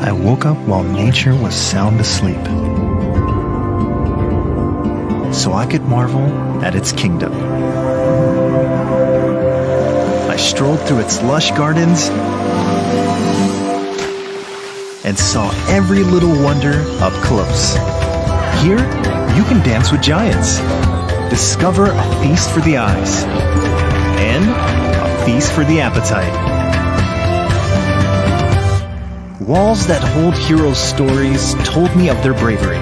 I woke up while nature was sound asleep, so I could marvel at its kingdom. I strolled through its lush gardens and saw every little wonder up close. Here, you can dance with giants, discover a feast for the eyes, and a feast for the appetite. Walls that hold heroes' stories told me of their bravery,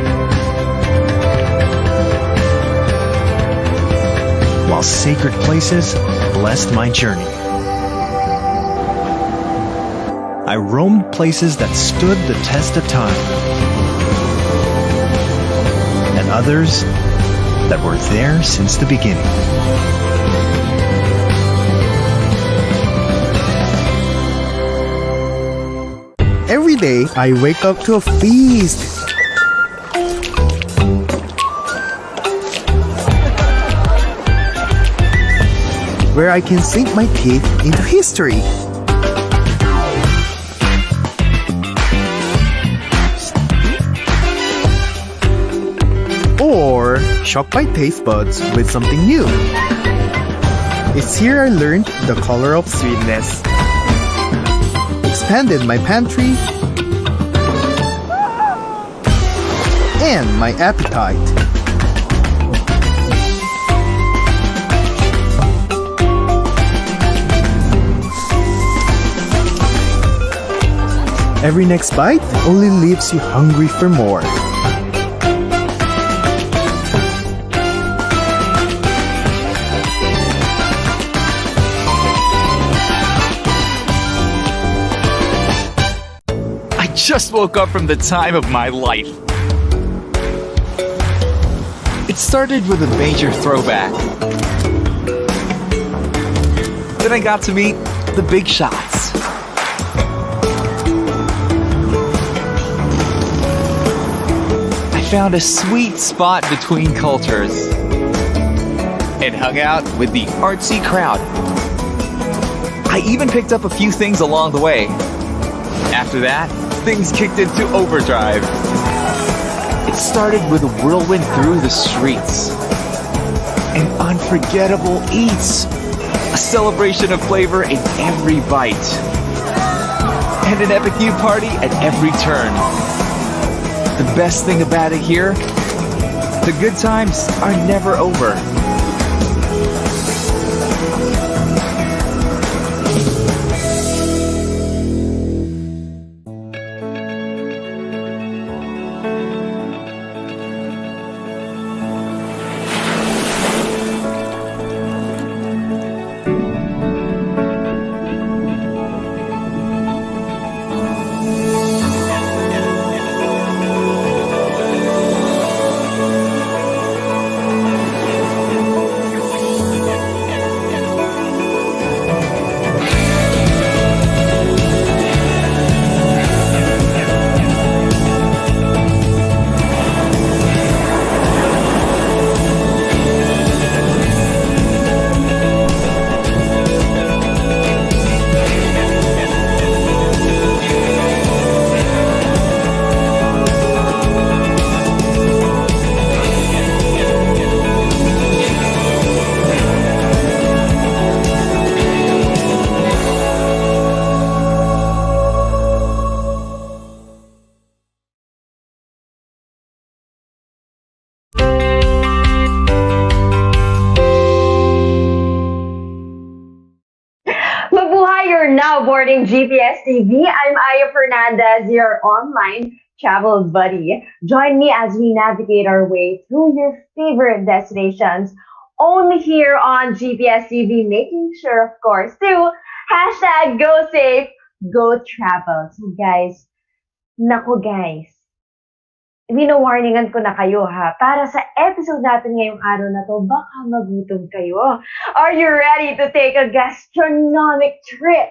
while sacred places blessed my journey. I roamed places that stood the test of time, and others that were there since the beginning. Every day, I wake up to a feast. Where I can sink my teeth into history. Or shock my taste buds with something new. It's here I learned the color of sweetness, expanded my pantry, and my appetite. Every next bite only leaves you hungry for more. Just woke up from the time of my life. It started with a major throwback. Then I got to meet the big shots. I found a sweet spot between cultures and hung out with the artsy crowd. I even picked up a few things along the way. After that, things kicked into overdrive. It started with a whirlwind through the streets, an unforgettable eats, a celebration of flavor in every bite, and an epic new party at every turn. The best thing about it here, the good times are never over. You're now boarding GPSTV. I'm Aya Fernandez, your online travel buddy. Join me as we navigate our way through your favorite destinations, only here on GPSTV, making sure, of course, to hashtag go safe, go travel. So guys, guys, wino-warningan ko na kayo ha. Para sa episode natin ngayong araw na to, baka magutom kayo. Are you ready to take a gastronomic trip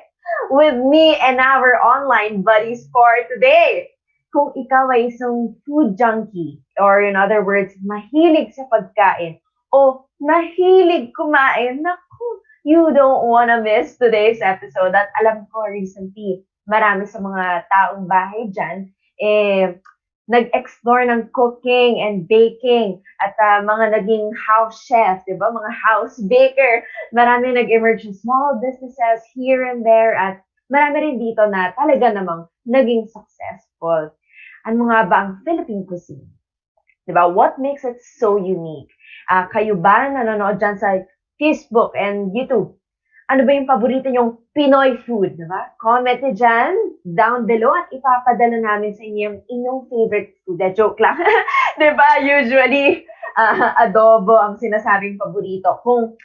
with me and our online buddies for today? Kung ikaw ay isang food junkie, or in other words, mahilig sa pagkain, o mahilig kumain, naku, you don't wanna miss today's episode. At alam ko recently, marami sa mga taong bahay dyan, eh, nag-explore ng cooking and baking at mga naging house chef, di ba? Mga house baker. Marami nag-emerge ng small businesses here and there at marami rin dito na talaga namang naging successful. Ano nga ba ang Philippine cuisine? Diba? What makes it so unique? Kayo ba nanonood dyan sa Facebook and YouTube? Ano ba yung paborito nyong Pinoy food, diba? Comment nyo dyan, down below, at ipapadala namin sa inyo yung inyong favorite food. Joke lang. Diba? Usually, adobo ang sinasabing paborito. Kung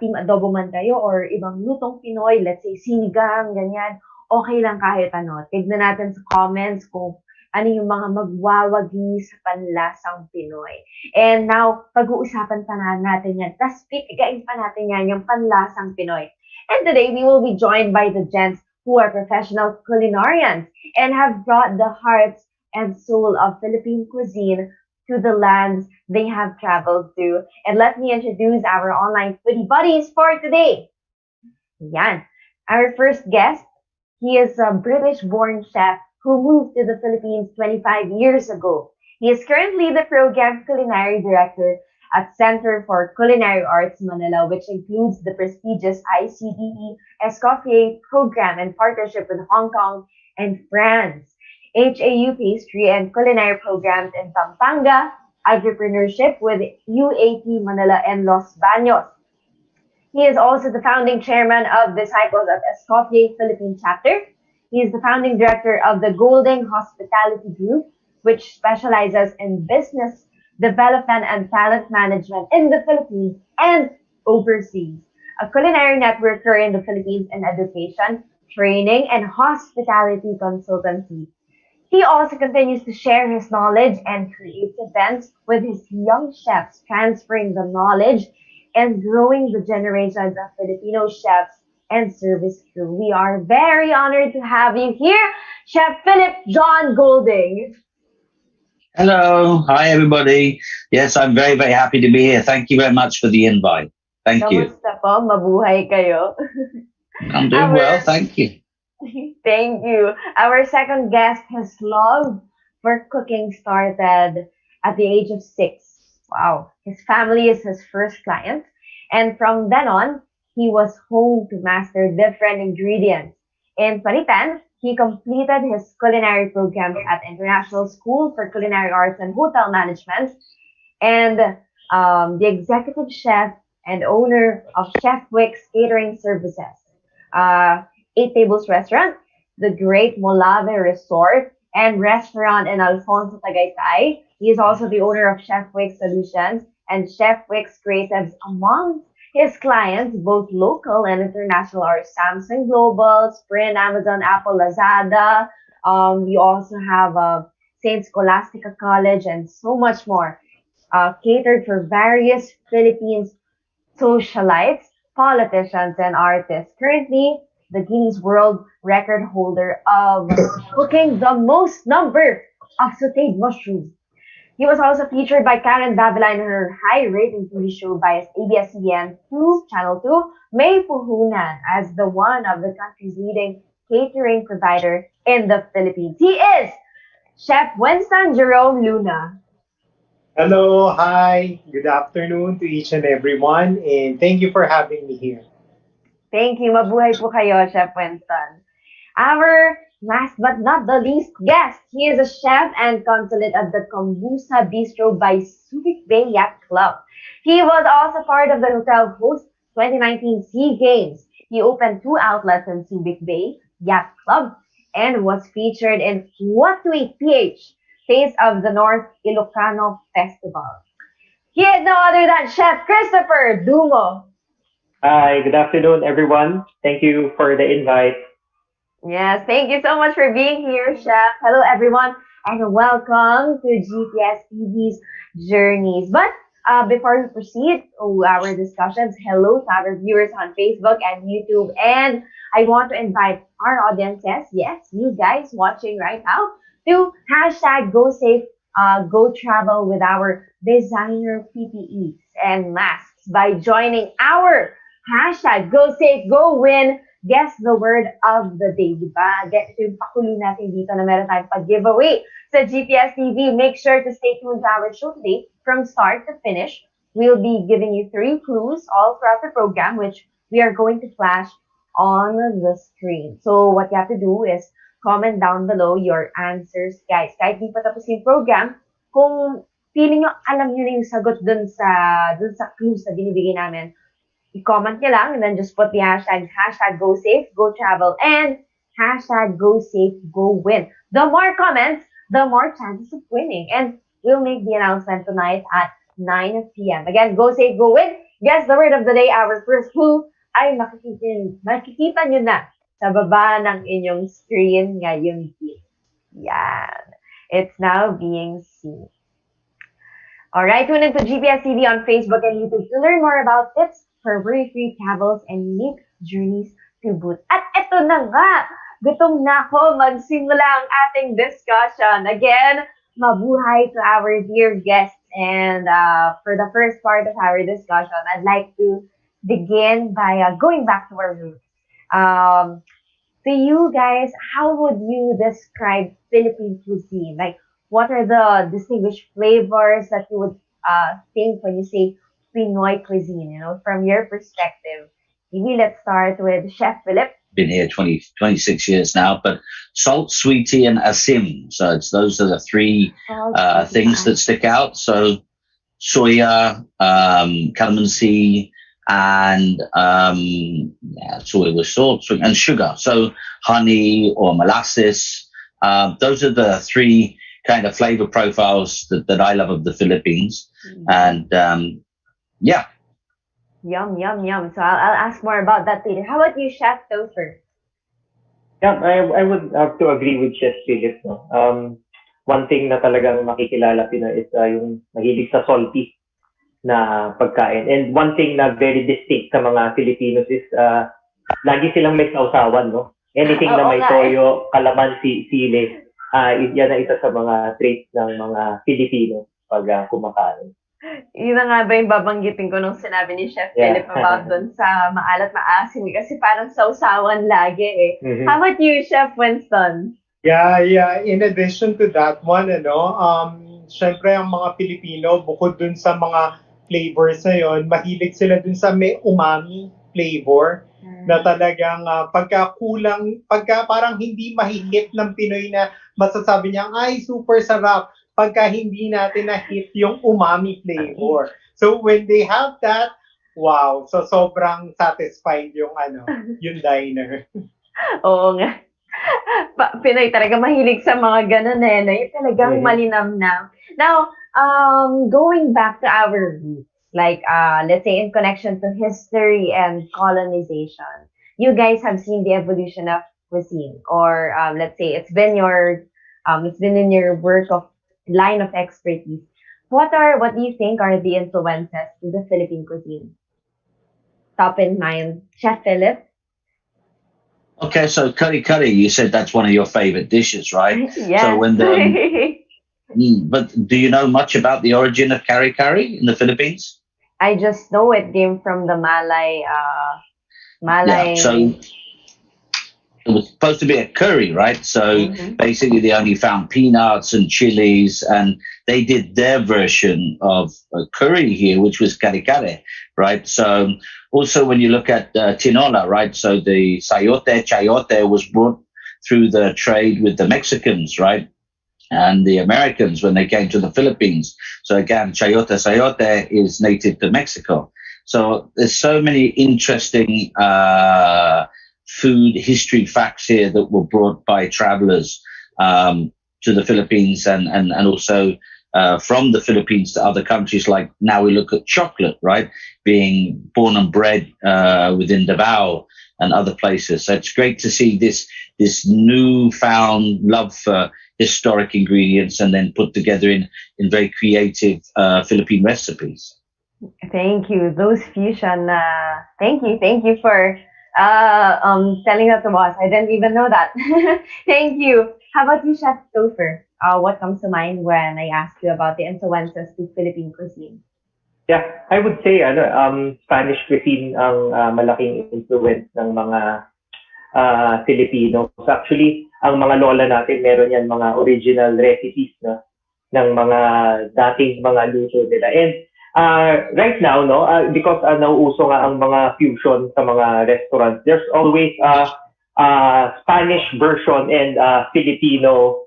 team adobo man kayo or ibang lutong Pinoy, let's say sinigang, ganyan, okay lang kahit ano. Tignan natin sa comments kung ano yung mga magwawagi sa panlasang Pinoy. And now, pag-uusapan pa natin yan. Tapos, pipigain pa natin yan, yung panlasang Pinoy. And today, we will be joined by the gents who are professional culinarians and have brought the hearts and soul of Philippine cuisine to the lands they have traveled to. And let me introduce our online foodie buddies for today. Yan. Our first guest, he is a British-born chef who moved to the Philippines 25 years ago. He is currently the program culinary director at Center for Culinary Arts Manila, which includes the prestigious ICDE Escoffier program in partnership with Hong Kong and France, HAU pastry and culinary programs in Pampanga, entrepreneurship with UAT Manila and Los Baños. He is also the founding chairman of Disciples of Escoffier Philippine Chapter. He is the founding director of the Golden Hospitality Group, which specializes in business development and talent management in the Philippines and overseas. A culinary networker in the Philippines in education, training, and hospitality consultancy. He also continues to share his knowledge and create events with his young chefs, transferring the knowledge and growing the generations of Filipino chefs and service crew. We are very honored to have you here, Chef Philip John Golding. Hello. Hi, everybody. Yes, I'm very, very happy to be here. Thank you very much for the invite. Thank you. Kamusta po? Mabuhay kayo? I'm doing well. Thank you. Thank you. Our second guest, his love for cooking started at the age of 6. Wow. His family is his first client. And from then on, he was honed to master different ingredients. In 2010, he completed his culinary programs at International School for Culinary Arts and Hotel Management, and the executive chef and owner of Chef Wick's Catering Services, 8 Tables Restaurant, the Great Molave Resort and Restaurant in Alfonso, Tagaytay. He is also the owner of Chef Wick's Solutions and Chef Wick's Creatives. Among his clients, both local and international, are Samsung Global, Sprint, Amazon, Apple, Lazada. We also have St. Scholastica College and so much more. Catered for various Philippines socialites, politicians, and artists. Currently, the Guinness World Record holder of cooking the most number of sautéed mushrooms. He was also featured by Karen Davila in her high-rating TV show by ABS-CBN 2, Channel 2, May Puhunan, as the one of the country's leading catering provider in the Philippines. He is Chef Winston Jerome Luna. Hello, hi, good afternoon to each and everyone, and thank you for having me here. Thank you. Mabuhay po kayo, Chef Winston. Our last but not the least guest, he is a chef and consulate at the Kombusa Bistro by Subic Bay Yacht Club. He was also part of the hotel host 2019 SEA Games. He opened 2 outlets in Subic Bay Yacht Club and was featured in What to Eat PH, Taste of the North Ilocano Festival. He is no other than Chef Topher Dumo. Hi, good afternoon, everyone. Thank you for the invite. Yes, thank you so much for being here, Chef. Hello, everyone, and welcome to GPS TV's Journeys. But before we proceed to our discussions, hello to our viewers on Facebook and YouTube. And I want to invite our audiences, yes, you guys watching right now, to hashtag Go Safe, Go Travel with our designer PPEs and masks by joining our hashtag Go Safe, Go Win guess the word of the day, di ba? Ito yung pakulo natin dito na meron tayong pag-giveaway sa GPS TV. Make sure to stay tuned to our show today from start to finish. We'll be giving you 3 clues all throughout the program, which we are going to flash on the screen. So what you have to do is comment down below your answers, guys. Kahit di pa tapos yung program, kung feeling nyo alam nyo na yung sagot dun sa clues na binibigay namin, i-comment nyo lang and then just put the hashtag go safe, go travel, and hashtag go safe, go win. The more comments, the more chances of winning. And we'll make the announcement tonight at 9 p.m. Again, go safe, go win. Guess the word of the day. Our first clue ay makikita nyo na sa baba ng inyong screen ngayon. Yan. It's now being seen. Alright, tune into GPS TV on Facebook and YouTube to learn more about tips for worry-free travels and unique journeys to boot. At eto na nga, gutom na ako, magsimula ang ating discussion. Again, mabuhay to our dear guests. And for the first part of our discussion, I'd like to begin by going back to our roots. To you guys, how would you describe Philippine cuisine? Like, what are the distinguished flavors that you would think when you say Pinoy cuisine, from your perspective? Maybe let's start with Chef Philip. Been here 26 years now, but salt, sweetie, and asim. So those are the 3 things that stick out. So soya, calamansi, and soy with salt and sugar. So honey or molasses. Those are the 3 kind of flavor profiles that I love of the Philippines. And yeah. Yum, yum, yum. So I'll ask more about that later. How about you, Chef Topher? Yeah, I would have to agree with Chef Philip. No? One thing na talagang makikilala Pinoy is yung mahilig sa salty na pagkain. And one thing na very distinct sa mga Filipinos is lagi silang may sausawan, no? Anything na may toyo, kalamansi, sili, yan ang isa sa mga traits ng mga Filipino pag kumakain. Yun na nga ba yung babanggitin ko nung sinabi ni Chef Philip about dun sa maalat maasim kasi parang sausawan lagi eh. How about you, Chef Winston? Yeah. In addition to that one, syempre ang mga Pilipino, bukod dun sa mga flavors na yun, mahilig sila dun sa may umami flavor na talagang pagka parang hindi mahihit ng Pinoy na masasabi niya, ay, super sarap. Pagka hindi natin na-hit yung umami flavor. So when they have that, wow, so sobrang satisfied yung yung diner. Oo nga. Pinoy talaga mahilig sa mga ganun eh. Yung talagang malinamnam. Now, going back to our roots, like let's say in connection to history and colonization, you guys have seen the evolution of cuisine, or let's say it's been in your work of line of expertise. What do you think are the influences to the Philippine cuisine? Top in mind, Chef Philip? Okay, so curry, you said that's one of your favorite dishes, right? Yes. So when but do you know much about the origin of curry in the Philippines? I just know it came from the Malay. Yeah, so it was supposed to be a curry, right? So basically they only found peanuts and chilies, and they did their version of a curry here, which was kare, right? So also when you look at tinola, right? So the chayote was brought through the trade with the Mexicans, right? And the Americans when they came to the Philippines. So again, chayote is native to Mexico. So there's so many interesting food history facts here that were brought by travelers to the Philippines and also from the Philippines to other countries. Like now we look at chocolate, right? Being born and bred within Davao and other places. So it's great to see this newfound love for historic ingredients and then put together in very creative Philippine recipes. Thank you. Those fusion. Thank you for telling that to us. I didn't even know that. Thank you. How about you, Chef Topher? What comes to mind when I ask you about the influences to Philippine cuisine? Yeah, I would say Spanish cuisine ang malaking influence ng mga Filipino. So actually, ang mga lola natin, meron yan mga original recipes no, ng mga dating mga luto nila. And right now, no, because nauuso nga ang mga fusion sa mga restaurants, there's always Spanish version and Filipino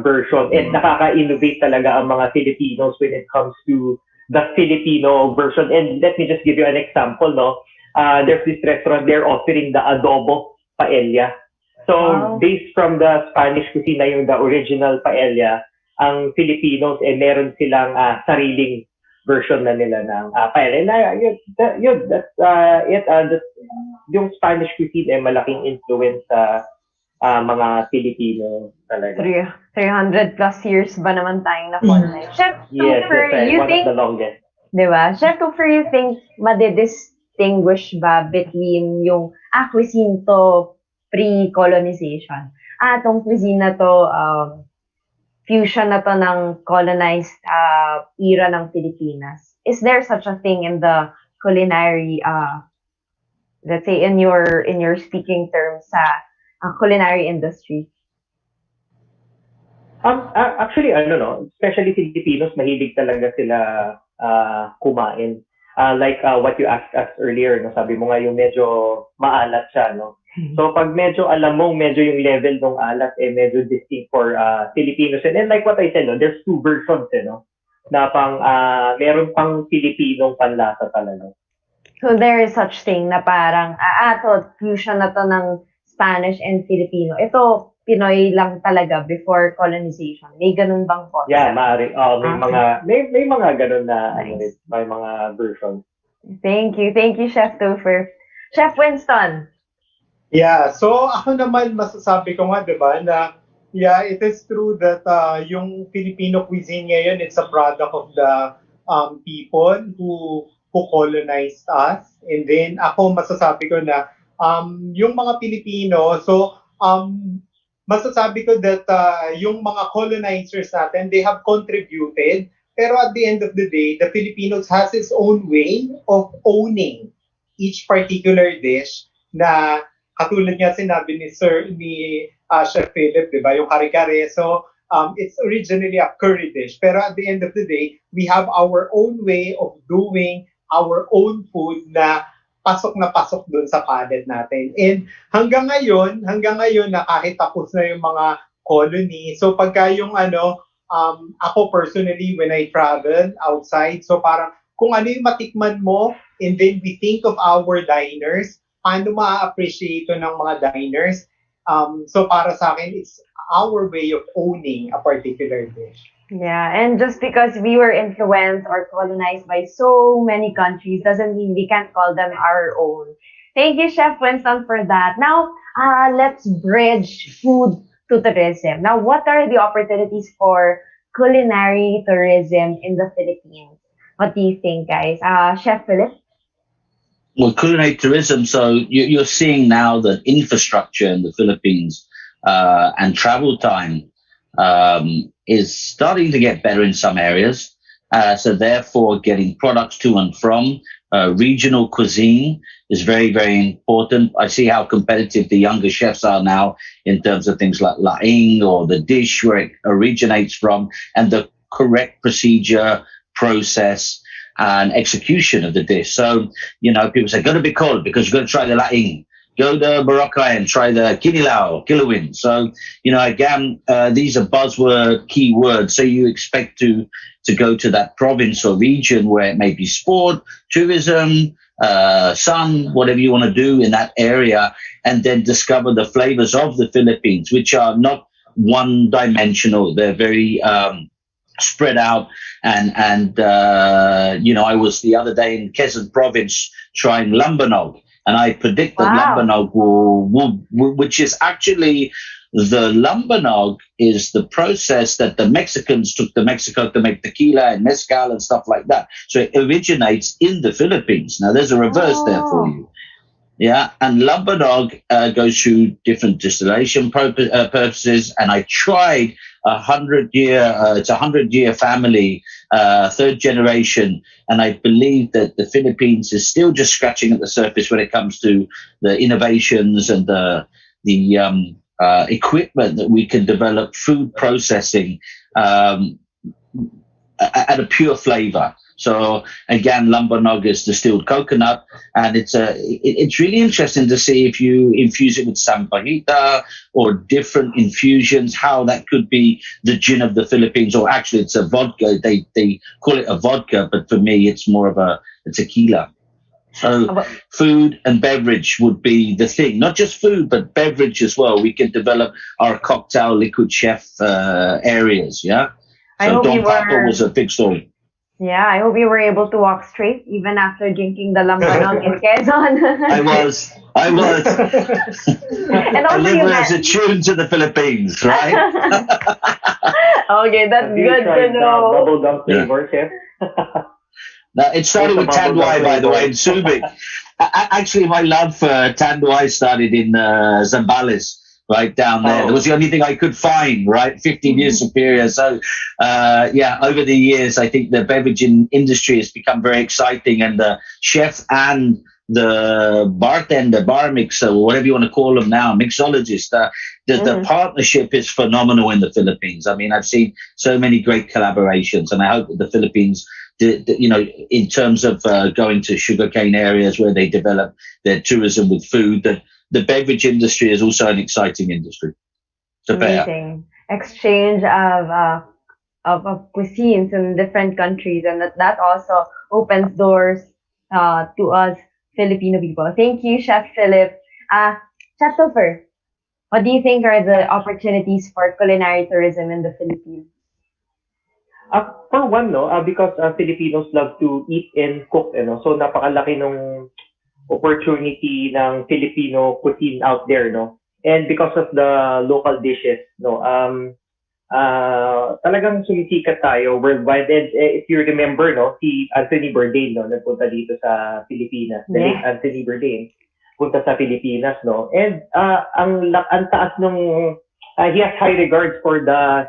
version. And nakaka-innovate talaga ang mga Filipinos when it comes to the Filipino version. And let me just give you an example, no. There's this restaurant, they're offering the adobo paella. So, based from the Spanish cuisine na yung the original paella, ang Filipinos, meron silang sariling version na nila ng paella. And that's it. Yung Spanish cuisine malaking influence sa mga Filipino talaga. 300 plus years ba naman tayong na-colonize? Chef Topher, you one think, of the longest. diba? Chef Topher, you think madidistinguish ba between yung cuisine to pre-colonization? Itong cuisine na to, fusion na to ng colonized era ng Pilipinas. Is there such a thing in the culinary, let's say in your speaking terms sa culinary industry? Actually, especially Filipinos, mahilig talaga sila kumain. Like what you asked us earlier, no, sabi mo nga yung medyo maalat siya, no? So pag medyo alam mo, medyo yung level ng alat, medyo distinct for Filipinos. And like what I said, no, there's two versions, no? Na meron pang Filipinong panlasa talaga. So there is such thing na parang, to fusion na to ng Spanish and Filipino. Ito, Pinoy lang talaga before colonization. May ganun bang concept? Yeah, maaari. May mga ganun na nice. May mga versions. Thank you, Chef Topher. Chef Winston. Yeah, so ako naman masasabi ko nga, 'di ba, na yeah, it is true that yung Filipino cuisine ngayon, it's a product of the people who colonized us. And then ako masasabi ko na yung mga Pilipino, so masasabi ko that yung mga colonizers natin, they have contributed, pero at the end of the day, the Filipinos has its own way of owning each particular dish na katulad nga sinabi ni Chef Philip, di ba, yung kare-kare. So it's originally a curry dish, pero at the end of the day, we have our own way of doing our own food na pasok dun sa palate natin. And hanggang ngayon na kahit tapos na yung mga colony, so pagka yung ako personally, when I travel outside, so parang kung ano yung matikman mo, and then we think of our diners, paano ma-appreciate ng mga diners. So para sa akin, it's our way of owning a particular dish. Yeah, and just because we were influenced or colonized by so many countries doesn't mean we can't call them our own. Thank you, Chef Winston, for that. Now, let's bridge food to tourism. Now, what are the opportunities for culinary tourism in the Philippines? What do you think, guys? Chef Philip? Well, culinary tourism, so you're seeing now that infrastructure in the Philippines and travel time is starting to get better in some areas. So therefore, getting products to and from regional cuisine is very, very important. I see how competitive the younger chefs are now in terms of things like laing or the dish where it originates from and the correct procedure, process, and execution of the dish. So, people say, go to Bicol because you've got to try the laing. Go to Boracay and try the kinilaw, kilawin. So, again, these are buzzword key words. So you expect to go to that province or region where it may be sport, tourism, sun, whatever you want to do in that area, and then discover the flavors of the Philippines, which are not one-dimensional. They're very spread out. And I was the other day in Quezon province trying lumbanog. And I predict that lumbanog which is actually the lumbanog is the process that the Mexicans took to Mexico to make tequila and mezcal and stuff like that. So it originates in the Philippines. Now there's a reverse there for you. Yeah, and lumbanog goes through different distillation purposes. And I tried it's a 100-year family third generation, and I believe that the Philippines is still just scratching at the surface when it comes to the innovations and the equipment that we can develop food processing at a pure flavor. So again, lambanog is distilled coconut, and it's really interesting to see if you infuse it with sampahita or different infusions, how that could be the gin of the Philippines, or actually it's a vodka. They call it a vodka, but for me it's more of a tequila. So food and beverage would be the thing, not just food, but beverage as well. We could develop our cocktail liquid chef areas. Yeah. So Don Pato was a big story. Yeah, I hope you were able to walk straight even after drinking the lambanog in Quezon. I was. And I live as a tune to the Philippines, right? Okay, that's good to know. Bubblegum flavor, Chef? Now, it started with Tanduay, by the way, in Subic. Actually, my love for Tanduay started in Zambales. Right down there. That was the only thing I could find, right? 15 years superior. So, over the years, I think the beverage industry has become very exciting, and the chef and the bartender, bar mixer, or whatever you want to call them now, mixologist, the partnership is phenomenal in the Philippines. I mean, I've seen so many great collaborations, and I hope that the Philippines, in terms of going to sugarcane areas where they develop their tourism with food, that the beverage industry is also an exciting industry. Amazing exchange of cuisines in different countries, and that also opens doors to us Filipino people. Thank you, Chef Philip. Chef Topher, what do you think are the opportunities for culinary tourism in the Philippines? For one, because Filipinos love to eat and cook, so napakalaki nung opportunity ng Filipino cuisine out there, and because of the local dishes, talagang sumisikat tayo worldwide. And if you remember, si Anthony Bourdain, nagpunta dito sa Pilipinas. Yeah. Anthony Bourdain punta sa Pilipinas, and ang taas nung he has high regards for the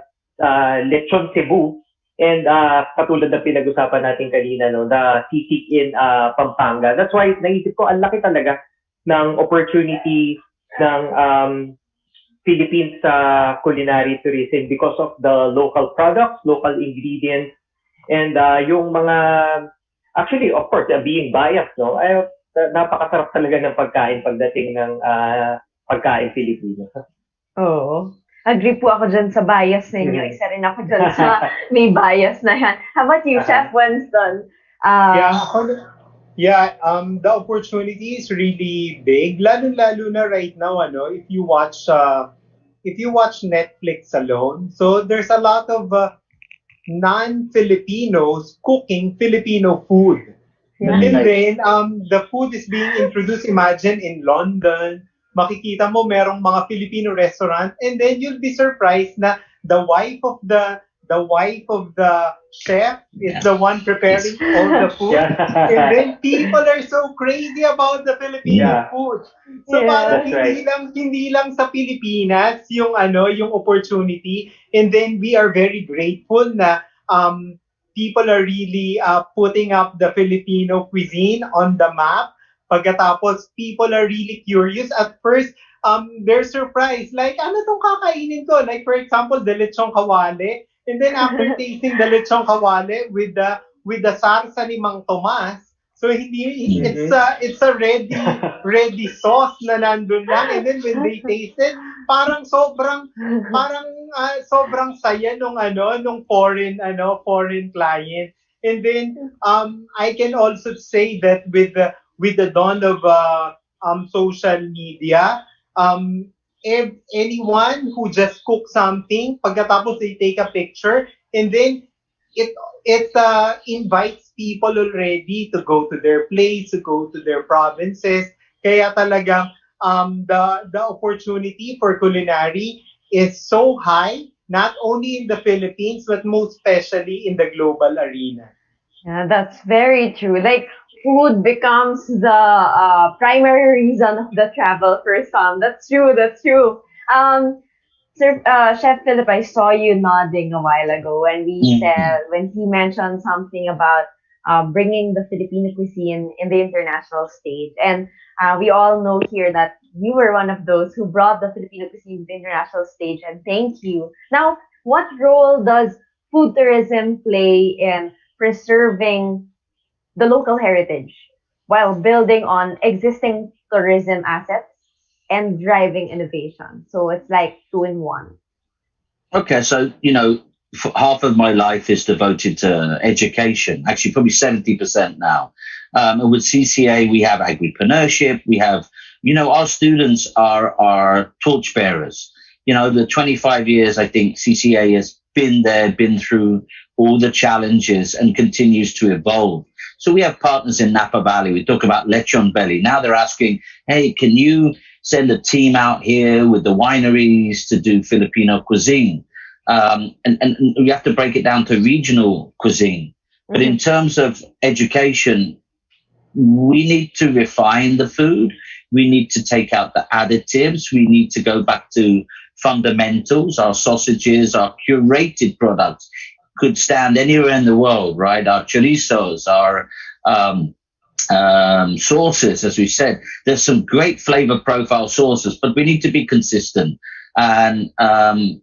lechon Cebu. And katulad ng pinag-usapan natin kanina, the sisig in Pampanga. That's why naisip ko, ang laki talaga ng opportunity ng Philippines sa culinary tourism because of the local products, local ingredients, and yung mga, actually, of course, being biased, napakasarap talaga ng pagkain pagdating ng pagkain Filipino. Oo. Agree po ako dyan sa bias ninyo. Isa rin ako dyan sa may bias na yan. How about you, Chef Winston? The opportunity is really big. Lalo na right now, if you watch Netflix alone, so there's a lot of non-Filipinos cooking Filipino food. Yeah. And then the food is being introduced. Imagine in London, makikita mo merong mga Filipino restaurant, and then you'll be surprised na the wife of the chef is the one preparing all the food. Yeah. And then people are so crazy about the Filipino food. So parang hindi lang sa Pilipinas yung opportunity, and then we are very grateful na people are really putting up the Filipino cuisine on the map. Pagkatapos, people are really curious. At first, they're surprised. Like, ano tong kakainin ko? Like, for example, the lechong kawale. And then after tasting the lechong kawale with the sarsa ni Mang Tomas, so it's a ready sauce na nandun lang. And then when they taste it, parang sobrang saya nung foreign client. And then I can also say that with the dawn of social media, anyone who just cooks something, pagkatapos they take a picture, and then it invites people already to go to their place, to go to their provinces. Kaya talagang the opportunity for culinary is so high, not only in the Philippines, but most especially in the global arena. Yeah, that's very true. Like, food becomes the primary reason of the travel for some. That's true. Sir, Chef Philip, I saw you nodding a while ago when he mentioned something about bringing the Filipino cuisine in the international stage, and we all know here that you were one of those who brought the Filipino cuisine to the international stage, and thank you. Now, what role does food tourism play in preserving the local heritage while building on existing tourism assets and driving innovation? So it's like two in one. Okay, so half of my life is devoted to education. Actually, probably 70% now. And with CCA, we have agripreneurship. We have, our students are torchbearers. The 25 years, I think CCA has been there, been through all the challenges, and continues to evolve. So we have partners in Napa Valley. We talk about lechon belly. Now they're asking, hey, can you send a team out here with the wineries to do Filipino cuisine? And we have to break it down to regional cuisine. But in terms of education, we need to refine the food. We need to take out the additives. We need to go back to fundamentals. Our sausages, our curated products could stand anywhere in the world, right? Our chorizos, our sauces, as we said. There's some great flavor profile sauces, but we need to be consistent. And, going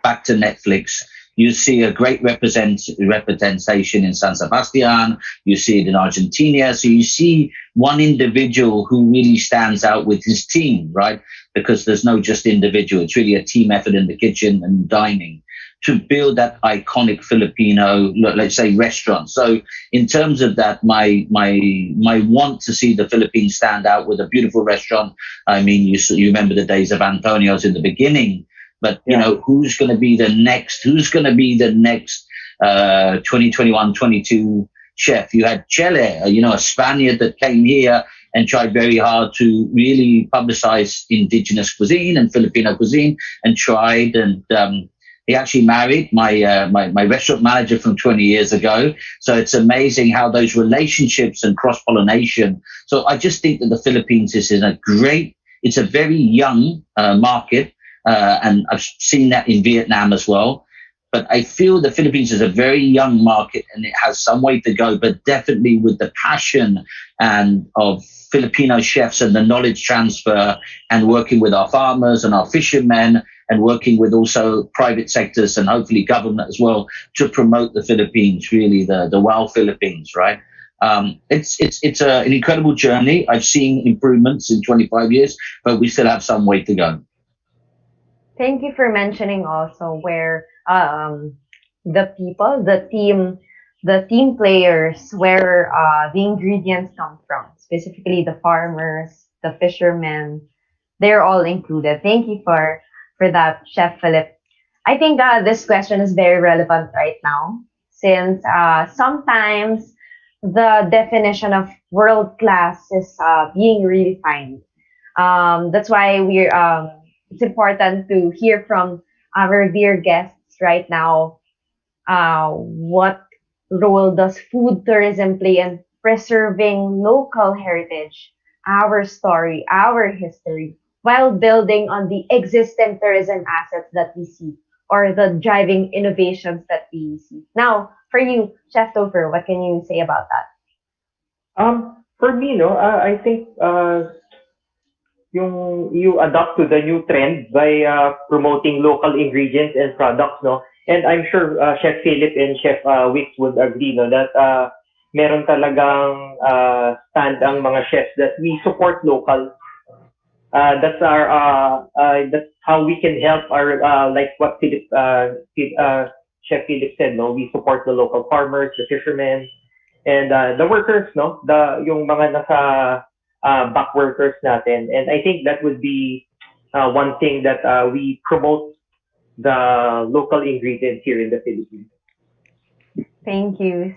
back to Netflix, you see a great representation in San Sebastian. You see it in Argentina. So you see one individual who really stands out with his team, right? Because there's no just individual. It's really a team effort in the kitchen and dining to build that iconic Filipino, let's say, restaurant. So in terms of that, my want to see the Philippines stand out with a beautiful restaurant. I mean, you remember the days of Antonio's in the beginning, but who's going to be the next? Who's going to be the next 2021, 22 chef? You had Chele, a Spaniard that came here and tried very hard to really publicize indigenous cuisine and Filipino cuisine, and tried and. He actually married my restaurant manager from 20 years ago. So it's amazing how those relationships and cross-pollination. So I just think that the Philippines is it's a very young market. And I've seen that in Vietnam as well. But I feel the Philippines is a very young market and it has some way to go, but definitely with the passion and of Filipino chefs and the knowledge transfer and working with our farmers and our fishermen and working with also private sectors and hopefully government as well to promote the Philippines, really the WOW Philippines, right? It's an incredible journey. I've seen improvements in 25 years, but we still have some way to go. Thank you for mentioning also where the people, the team players, where the ingredients come from, specifically the farmers, the fishermen, they're all included. Thank you for that, Chef Philip. I think this question is very relevant right now, since sometimes the definition of world class is being redefined. That's why it's important to hear from our dear guests right now. What role does food tourism play in preserving local heritage, our story, our history, while building on the existing tourism assets that we see or the driving innovations that we see? Now, for you, Chef Topher, what can you say about that? For me, I think you adapt to the new trend by promoting local ingredients and products, no? And I'm sure Chef Philip and Chef Wix would agree, no, that meron talagang stand ang mga chefs that we support local. That's how we can help our like what Chef Philip said, no, we support the local farmers, the fishermen, and the workers, no, yung mga nasa back workers natin. And I think that would be one thing that we promote the local ingredients here in the Philippines. Thank you,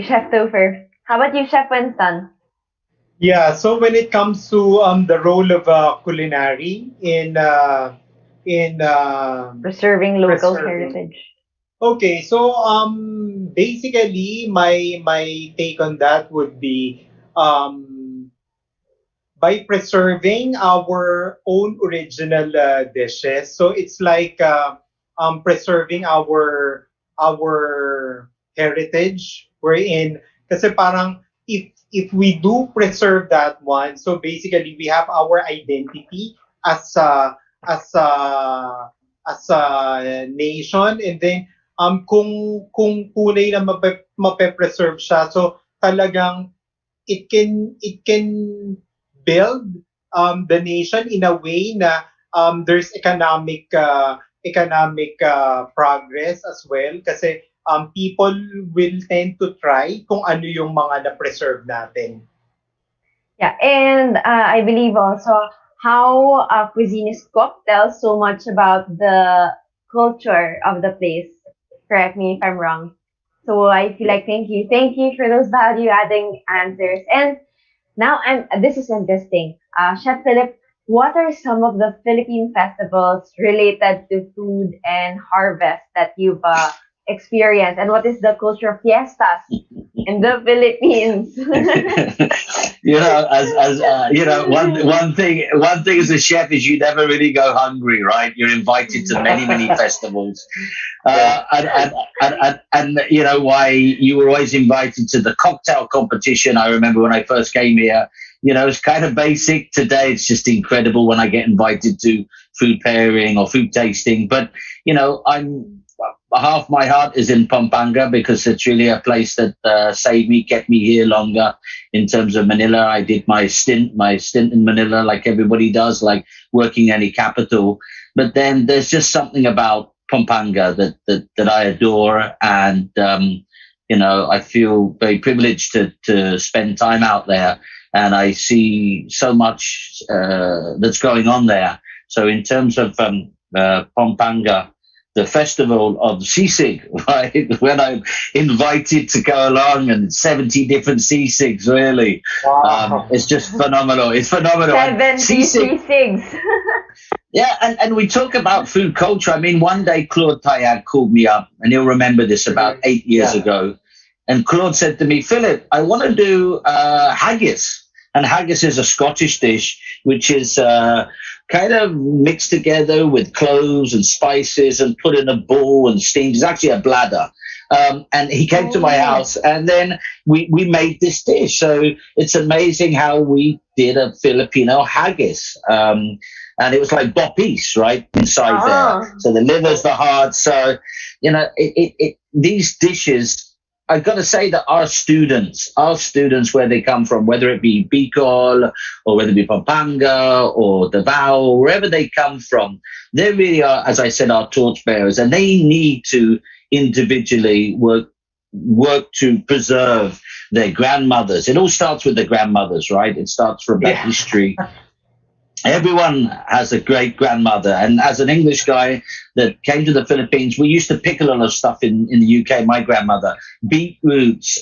Chef Topher. How about you, Chef Winston? Yeah, so when it comes to the role of culinary in preserving local heritage. Okay, so basically my take on that would be by preserving our own original dishes. So it's like preserving our heritage. Wherein, kasi parang if we do preserve that one, so basically we have our identity as a as a as a nation, and then kung tunay na mape-preserve siya, so talagang it can build the nation in a way na there's economic progress as well, kasi people will tend to try kung ano yung mga na-preserve natin. Yeah, and I believe also how cuisine is cooked tells so much about the culture of the place. Correct me if I'm wrong. So I feel like thank you for those value-adding answers. And now this is interesting. Chef Philip, what are some of the Philippine festivals related to food and harvest that you've experienced, and what is the culture of fiestas in the Philippines? one thing as a chef is you never really go hungry, right? You're invited to many festivals, and why you were always invited to the cocktail competition. I remember when I first came here. It's kind of basic. Today, it's just incredible when I get invited to food pairing or food tasting. But I'm half my heart is in Pampanga because it's really a place that saved me, kept me here longer. In terms of Manila, I did my stint in Manila, like everybody does, like working any capital. But then there's just something about Pampanga that I adore, and I feel very privileged to spend time out there, and I see so much that's going on there. So in terms of Pampanga, the festival of sisig, right? When I'm invited to go along, and 70 different sisigs, really. Wow. It's just phenomenal. It's phenomenal. 70 sisigs. Yeah, and we talk about food culture. I mean, one day Claude Tayag called me up, and he'll remember this, about 8 years ago. And Claude said to me, Philip, I want to do haggis. And haggis is a Scottish dish, which is kind of mixed together with cloves and spices and put in a bowl and steamed. It's actually a bladder. And he came to my house, and then we made this dish. So it's amazing how we did a Filipino haggis. And it was like boppies, right, inside there. So the liver's the heart. So, these dishes, I've got to say that our students, where they come from, whether it be Bicol or whether it be Pampanga or Davao, wherever they come from, they really are, as I said, our torchbearers, and they need to individually work to preserve their grandmothers. It all starts with the grandmothers, right? It starts from that history. Everyone has a great grandmother, and as an English guy that came to the Philippines, we used to pick a lot of stuff in the UK. My grandmother, beetroots,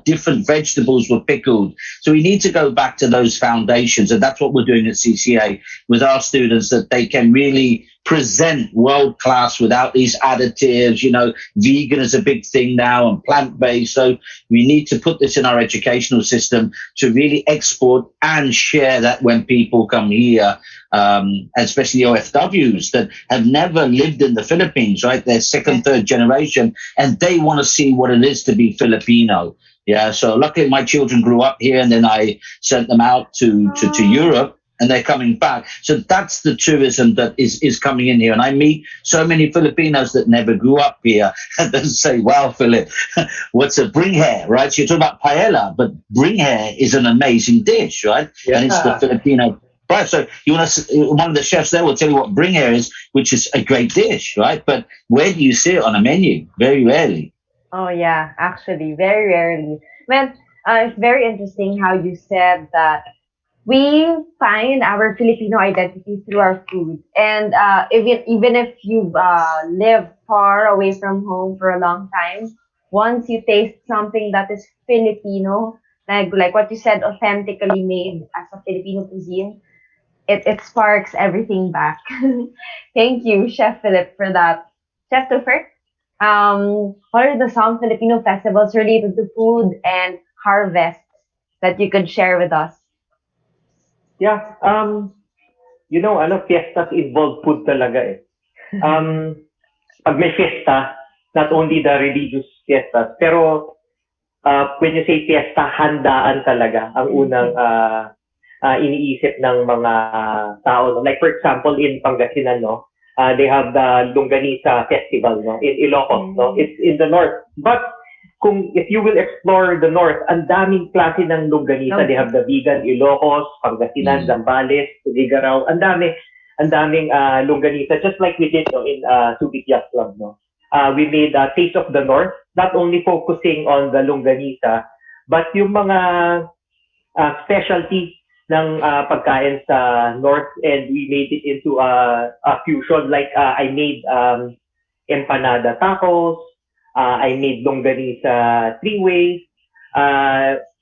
different vegetables were pickled. So we need to go back to those foundations, and that's what we're doing at CCA with our students, that they can really present world class without these additives. Vegan is a big thing now, and plant-based. So we need to put this in our educational system to really export and share that when people come here, especially OFWs that have never lived in the Philippines, right? They're second, third generation, and they want to see what it is to be Filipino. Yeah. So luckily my children grew up here, and then I sent them out to Europe, and they're coming back. So that's the tourism that is coming in here. And I meet so many Filipinos that never grew up here, and they say, wow, Philip, what's a bringhe, right? So you're talking about paella, but bringhe is an amazing dish, right? Yeah. And it's the Filipino. Right, so one of the chefs there will tell you what bringhe is, which is a great dish, right? But where do you see it on a menu? Very rarely. Oh yeah, actually, very rarely. Man, it's very interesting how you said that we find our Filipino identity through our food. And even if you've lived far away from home for a long time, once you taste something that is Filipino, like what you said, authentically made as a Filipino cuisine, it sparks everything back. Thank you, Chef Philip, for that. Chef Topher, what are some Filipino festivals related to food and harvest that you could share with us? Yeah, fiestas involve food talaga eh. Pag may fiesta, not only the religious fiestas, pero when you say fiesta, handaan talaga ang unang iniisip ng mga tao. No? Like for example, in Pangasinan, no, they have the Longganisa Festival, no, in Ilocos, no. It's in the north. But if you will explore the north, ang daming klase ng longganisa. They have the vegan Ilocos, Pangasinan, Zambales, Tuguegarao. Ang daming longganisa. Just like we did, no, in Subic Yacht Club, no. We made Taste of the North, not only focusing on the longganisa, but yung mga specialty ng pagkain sa North, and we made it into a fusion. Like I made empanada tacos, I made longganisa three-way,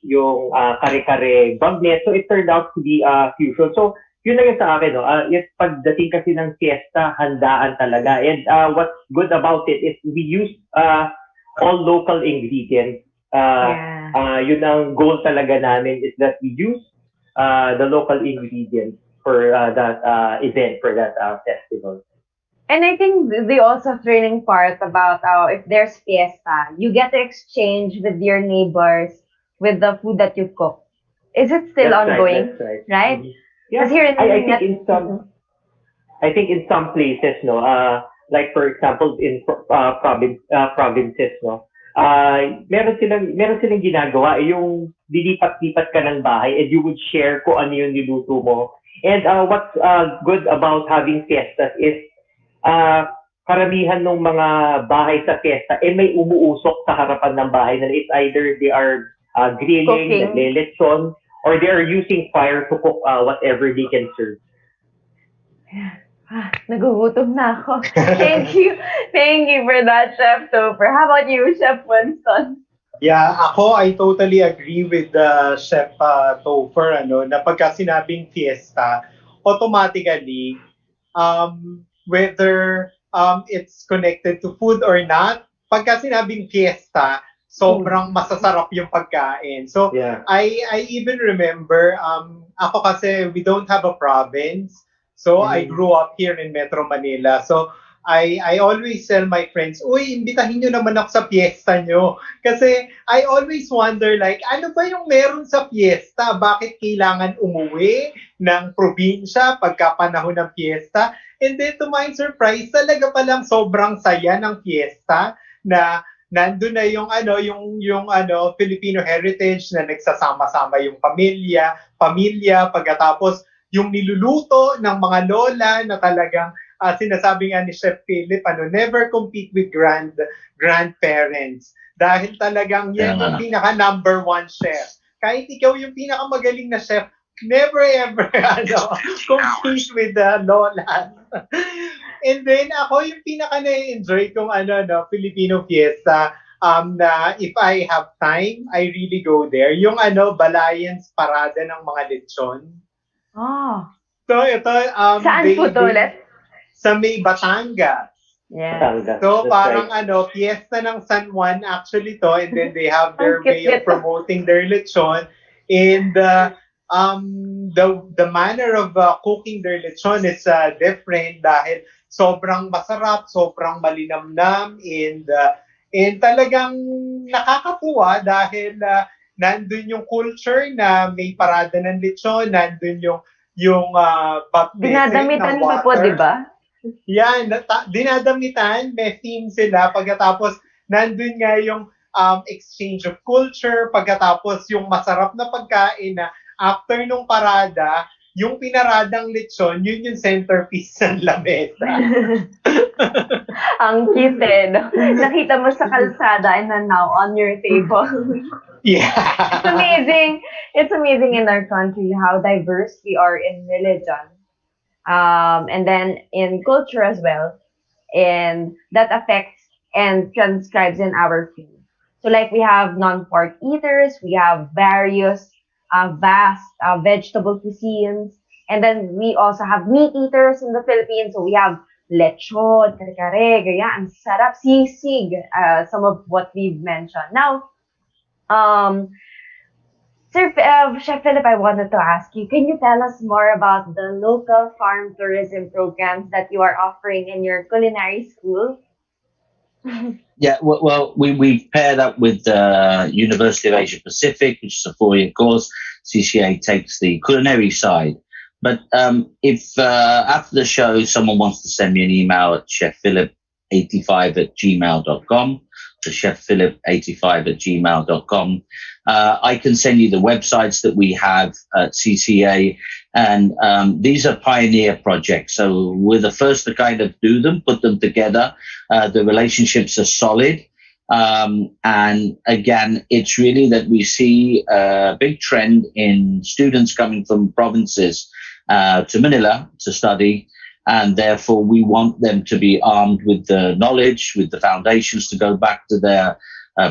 yung kare-kare bagnet. So it turned out to be a fusion. So yun na yun sa akin, no? If pagdating kasi ng fiesta, handaan talaga. And what's good about it is we use all local ingredients. Yun ang goal talaga namin, is that we use the local ingredients for that event, for that festival. And I think the also thrilling part about if there's fiesta, you get to exchange with your neighbors with the food that you cook. Is it still ongoing? Right, that's right? Mm-hmm. Yeah, Here in I think in some places, no, like for example in provinces, no, meron silang ginagawa, yung dilipat-lipat ka ng bahay and you would share kung ano yung niluto mo. And what's good about having fiestas is karamihan ng mga bahay sa fiesta may umuusok sa harapan ng bahay na it's either they are grilling, naglilechon, or they are using fire to cook whatever they can serve. Nagugutom na ako. Thank you. Thank you for that, Chef Topher. How about you, Chef Winston? Yeah, I totally agree with Chef Topher, na pagka sinabing fiesta, automatically, whether it's connected to food or not, pagka sinabing fiesta, sobrang masasarap yung pagkain. So, yeah. I even remember, ako kasi, we don't have a province. So, I grew up here in Metro Manila. So, I always tell my friends, uy, imbitahin nyo naman ako sa fiesta nyo. Kasi I always wonder, like, ano ba yung meron sa fiesta? Bakit kailangan umuwi ng probinsya pagka panahon ng fiesta? And then to my surprise, talaga palang sobrang saya ng fiesta na nandun na yung Filipino heritage na nagsasama-sama yung pamilya, pagkatapos yung niluluto ng mga lola na talagang sinasabi nga ni Chef Philip, never compete with grandparents. Dahil talagang yan yung pinaka number one chef. Kahit ikaw yung pinaka magaling na chef, never ever compete with the lola. And then ako yung pinaka na-enjoy kong Filipino fiesta, na if I have time, I really go there. Yung Balayans parada ng mga lechon. Oh. So ito, saan po to ulit? Sa may Batangas. Yes. So parang fiesta ng San Juan actually to, and then they have their way of promoting their lechon. And the manner of cooking their lechon is different dahil sobrang masarap, sobrang malinamnam, and talagang nakakatuwa dahil nandun yung culture na may parada ng lechon, nandun yung dinadamitan pa po, di ba? Yan, dinadamitan, may theme sila, pagkatapos nandun nga yung exchange of culture, pagkatapos yung masarap na pagkain na after nung parada, yung pinaradang lechon, yun yung centerpiece ng lamesa. Ang cute no? Nakita mo sa kalsada and then now on your table. Yeah. It's amazing in our country how diverse we are in religion. And then in culture as well. And that affects and transcribes in our food. So like we have non-pork eaters, we have various vast vegetable cuisines. And then we also have meat eaters in the Philippines. So we have lechon, kare-kare, ganyan, sarap, sisig, some of what we've mentioned. Now, Sir, Chef Philip, I wanted to ask you, can you tell us more about the local farm tourism programs that you are offering in your culinary school? Yeah, well, we've paired up with the University of Asia Pacific, which is a 4-year course. CCA takes the culinary side. But if after the show someone wants to send me an email at chefphilip85@gmail.com, so chefphilip85@gmail.com, I can send you the websites that we have at CCA. And these are pioneer projects. So we're the first to kind of do them, put them together. The relationships are solid. And again, it's really that we see a big trend in students coming from provinces to Manila to study. And therefore, we want them to be armed with the knowledge, with the foundations to go back to their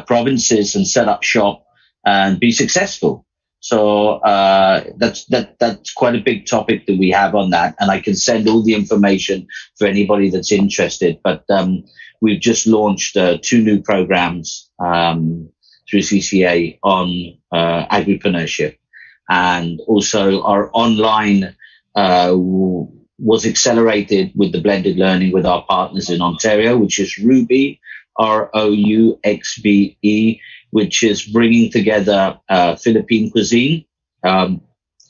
provinces and set up shop and be successful. So that's quite a big topic that we have on that. And I can send all the information for anybody that's interested. But we've just launched 2 new programs through CCA on agripreneurship. And also our online was accelerated with the blended learning with our partners in Ontario, which is Ruby, ROUXBE, which is bringing together Philippine cuisine on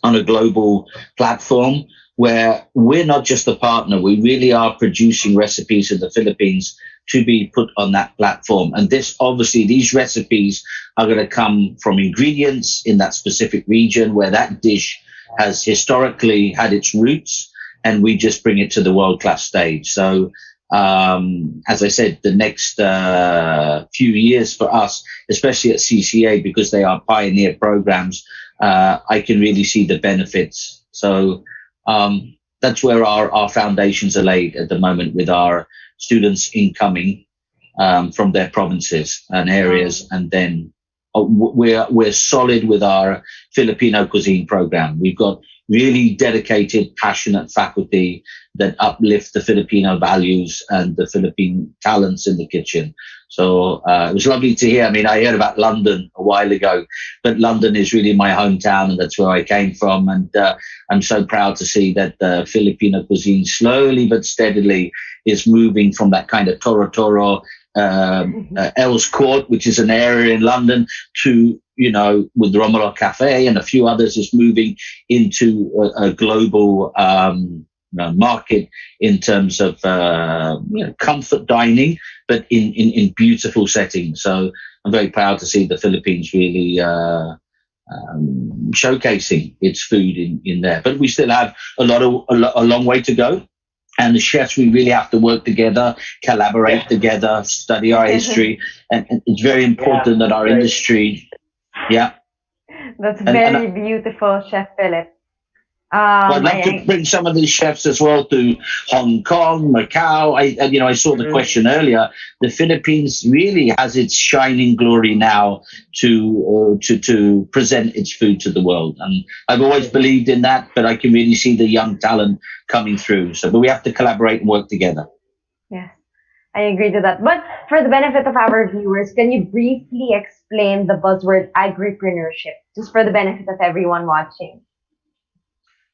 a global platform where we're not just a partner, we really are producing recipes in the Philippines to be put on that platform. And these recipes are going to come from ingredients in that specific region where that dish has historically had its roots, and we just bring it to the world-class stage. So as I said, the next few years for us, especially at CCA, because they are pioneer programs, I can really see the benefits. So that's where our foundations are laid at the moment with our students incoming from their provinces and areas. And then we're solid with our Filipino cuisine program. We've got really dedicated, passionate faculty that uplift the Filipino values and the Philippine talents in the kitchen. So it was lovely to hear. I mean, I heard about London a while ago, but London is really my hometown, and that's where I came from. And I'm so proud to see that the Filipino cuisine slowly but steadily is moving from that kind of Toro Earls Court, which is an area in London, to, with Romulo Cafe and a few others, is moving into a global market in terms of comfort dining, but in beautiful settings. So I'm very proud to see the Philippines really showcasing its food in there. But we still have a long way to go. And the chefs, we really have to work together, collaborate together, study our history. And it's very important that our industry, That's very beautiful, Chef Philip. I'd love to bring some of these chefs as well to Hong Kong, Macau. I saw the question earlier. The Philippines really has its shining glory now to present its food to the world, and I've always believed in that. But I can really see the young talent coming through. But we have to collaborate and work together. Yes, I agree to that. But for the benefit of our viewers, can you briefly explain the buzzword agripreneurship, just for the benefit of everyone watching?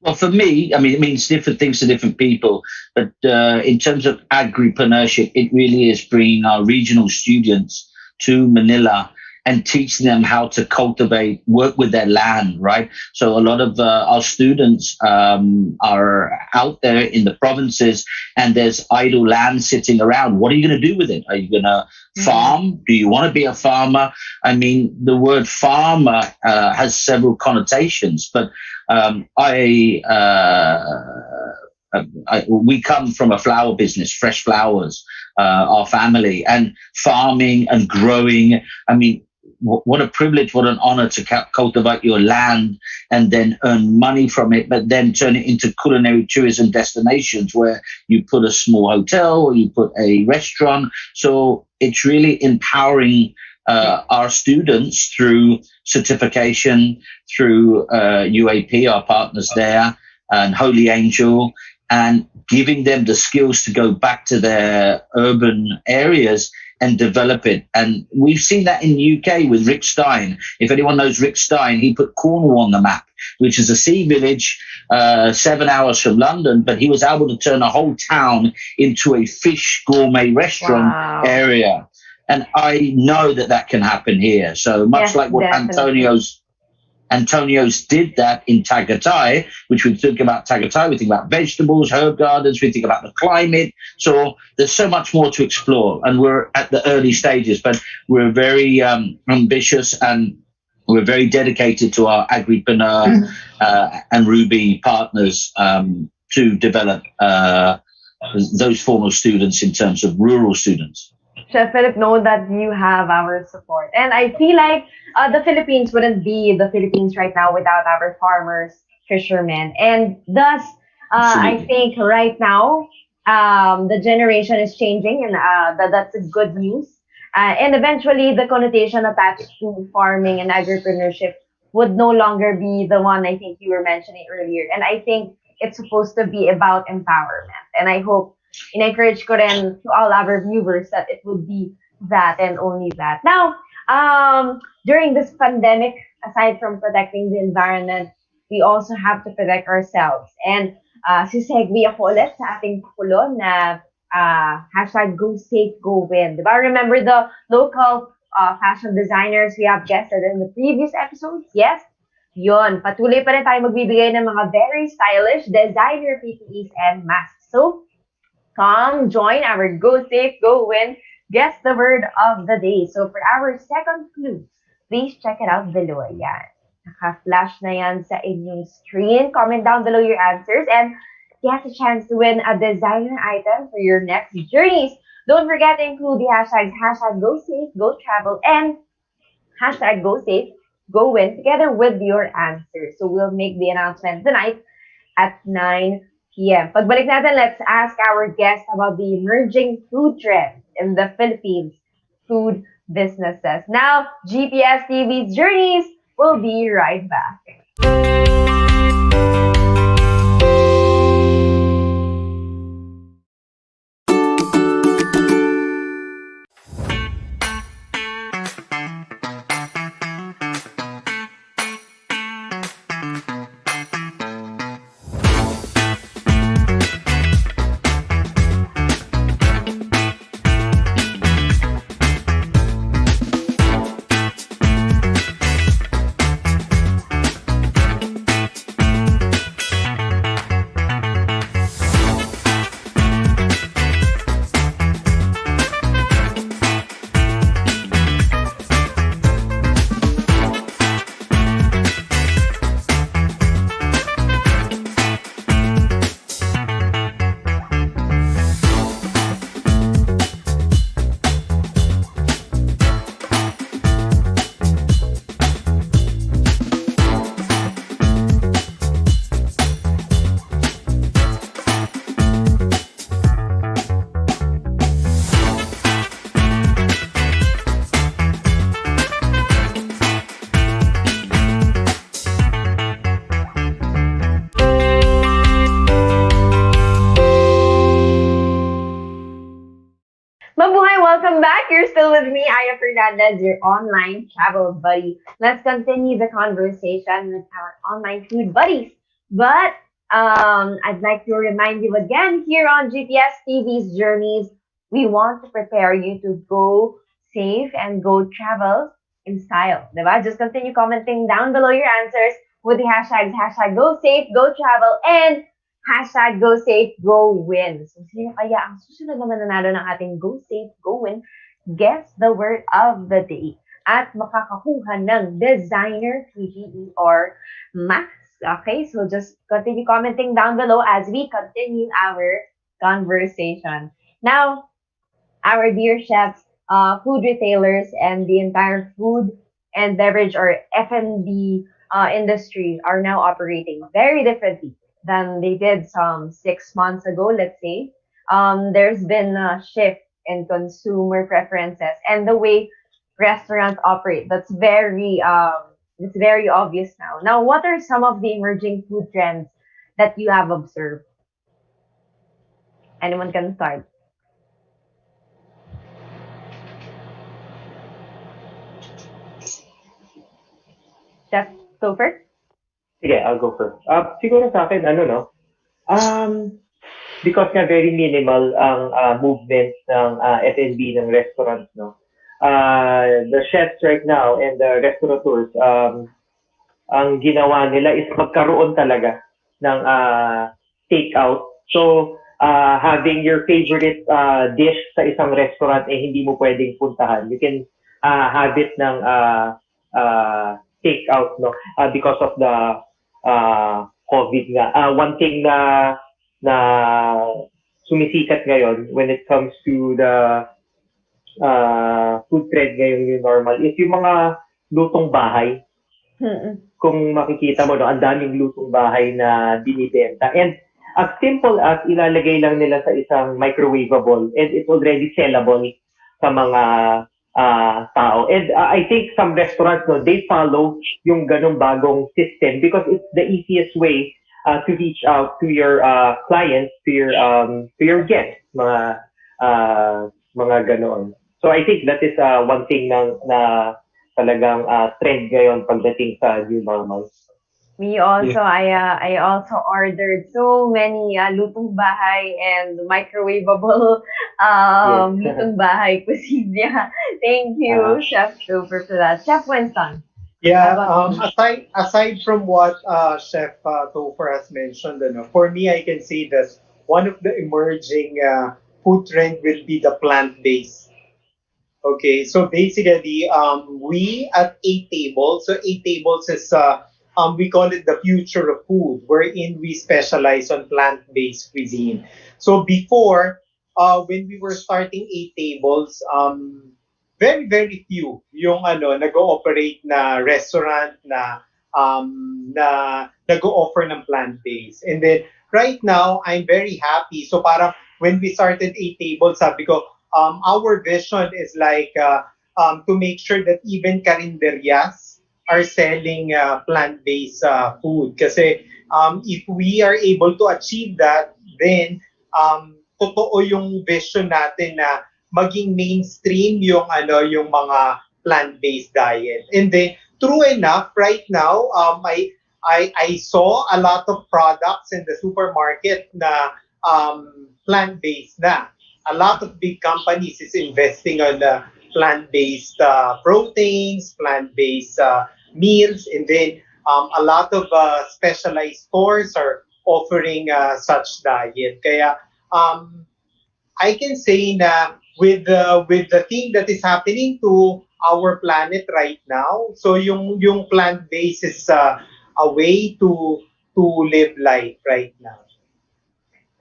Well, for me, I mean, it means different things to different people. But in terms of agripreneurship, it really is bringing our regional students to Manila and teaching them how to cultivate, work with their land, right? So a lot of our students are out there in the provinces, and there's idle land sitting around. What are you going to do with it? Are you going to farm? Do you want to be a farmer? I mean, the word farmer has several connotations, but we come from a flower business, fresh flowers, our family, and farming and growing. I mean, what a privilege, what an honor to cultivate your land and then earn money from it, but then turn it into culinary tourism destinations where you put a small hotel or you put a restaurant. So it's really empowering our students through certification, through UAP, our partners there, and Holy Angel, and giving them the skills to go back to their urban areas and develop it. And we've seen that in the UK with Rick Stein. If anyone knows Rick Stein, he put Cornwall on the map, which is a sea village 7 hours from London, but he was able to turn a whole town into a fish gourmet restaurant area. And I know that that can happen here. So much like what definitely. Antonio's did that in Tagaytay, which we think about Tagaytay, we think about vegetables, herb gardens, we think about the climate. So there's so much more to explore, and we're at the early stages, but we're very ambitious, and we're very dedicated to our agripreneur and Ruby partners to develop those form of students in terms of rural students. Chef Philip, know that you have our support. And I feel like the Philippines wouldn't be the Philippines right now without our farmers, fishermen. And thus, I think right now, the generation is changing, and that's a good news. And eventually, the connotation attached to farming and agripreneurship would no longer be the one I think you were mentioning earlier. And I think it's supposed to be about empowerment. And I hope in-encourage ko rin to all our viewers that it would be that and only that. Now, during this pandemic, aside from protecting the environment, we also have to protect ourselves. And sisegue ako ulit sa ating pakulo na hashtag go safe, go win. Diba? Remember the local fashion designers we have guested in the previous episodes? Yes? Yun. Patuloy pa rin tayo magbibigay ng mga very stylish designer PPEs and masks. So, come join our Go Safe, Go Win. Guess the word of the day. So for our second clue, please check it out below. Ayan. Naka-flash na yan sa inyong screen. Comment down below your answers and get a chance to win a designer item for your next journeys. Don't forget to include the hashtags hashtag Go Safe, Go Travel, and hashtag Go Safe, Go Win together with your answers. So we'll make the announcement tonight at 9 p.m. Pagbalik natin, let's ask our guest about the emerging food trends in the Philippines food businesses. Now, GPS TV's Journeys will be right back. Welcome back. You're still with me, Aya Fernandez, your online travel buddy. Let's continue the conversation with our online food buddies. But I'd like to remind you again here on GPS TV's Journeys, we want to prepare you to go safe and go travel in style. Diba? Just continue commenting down below your answers with the hashtags hashtag go safe, go travel, and hashtag go safe, go win. So sino kaya ang susunod naman nanalo ng ating go safe, go win? Guess the word of the day at makakakuha ng designer PPE or mask. Okay, so just continue commenting down below as we continue our conversation. Now, our dear chefs, food retailers, and the entire food and beverage or F&B industry are now operating very differently than they did some 6 months ago, let's say. There's been a shift in consumer preferences and the way restaurants operate. That's very it's very obvious now. Now, what are some of the emerging food trends that you have observed? Anyone can start. Topher? Sige, I'll go first. Siguro sa akin, because nga very minimal ang movements ng F&B ng restaurants, no? The chefs right now and the restaurateurs, ang ginawa nila is magkaroon talaga ng takeout. So, having your favorite dish sa isang restaurant hindi mo pwedeng puntahan. You can have it ng takeout, no? Because of the COVID nga. One thing na sumisikat ngayon when it comes to the food trend ngayong new normal is yung mga lutong bahay. Kung makikita mo, no, ang daming lutong bahay na binibenta. And as simple as ilalagay lang nila sa isang microwavable and it's already sellable sa mga tao. And I think some restaurants, no, they follow yung ganong bagong system because it's the easiest way to reach out to your clients, to your guests, mga ganoon. So I think that is one thing na talagang trend ngayon pagdating sa new normal. Me also, I also ordered so many lutong bahay and microwavable lutong bahay cuisine. Yeah. Thank you, Chef Topher, for that. Chef Winston. Yeah, aside from what Chef Topher has mentioned, for me, I can say that one of the emerging food trend will be the plant-based. Okay, so basically, we at 8 Tables, so 8 Tables is, we call it the future of food, wherein we specialize on plant-based cuisine. So before, when we were starting 8 Tables, very, very few yung nag-ooperate na restaurant na nag-o-offer ng plant-based. And then, right now, I'm very happy. So parang when we started 8 Tables, sabi ko, our vision is like to make sure that even carinderias are selling plant-based food. Kasi if we are able to achieve that, then totoo yung vision natin na maging mainstream yung mga plant-based diet. And then, true enough, right now, I saw a lot of products in the supermarket na plant-based na. A lot of big companies is investing on the plant-based proteins, plant-based meals, and then a lot of specialized stores are offering such diet. Kaya I can say na with the thing that is happening to our planet right now, so yung plant-based is a way to live life right now.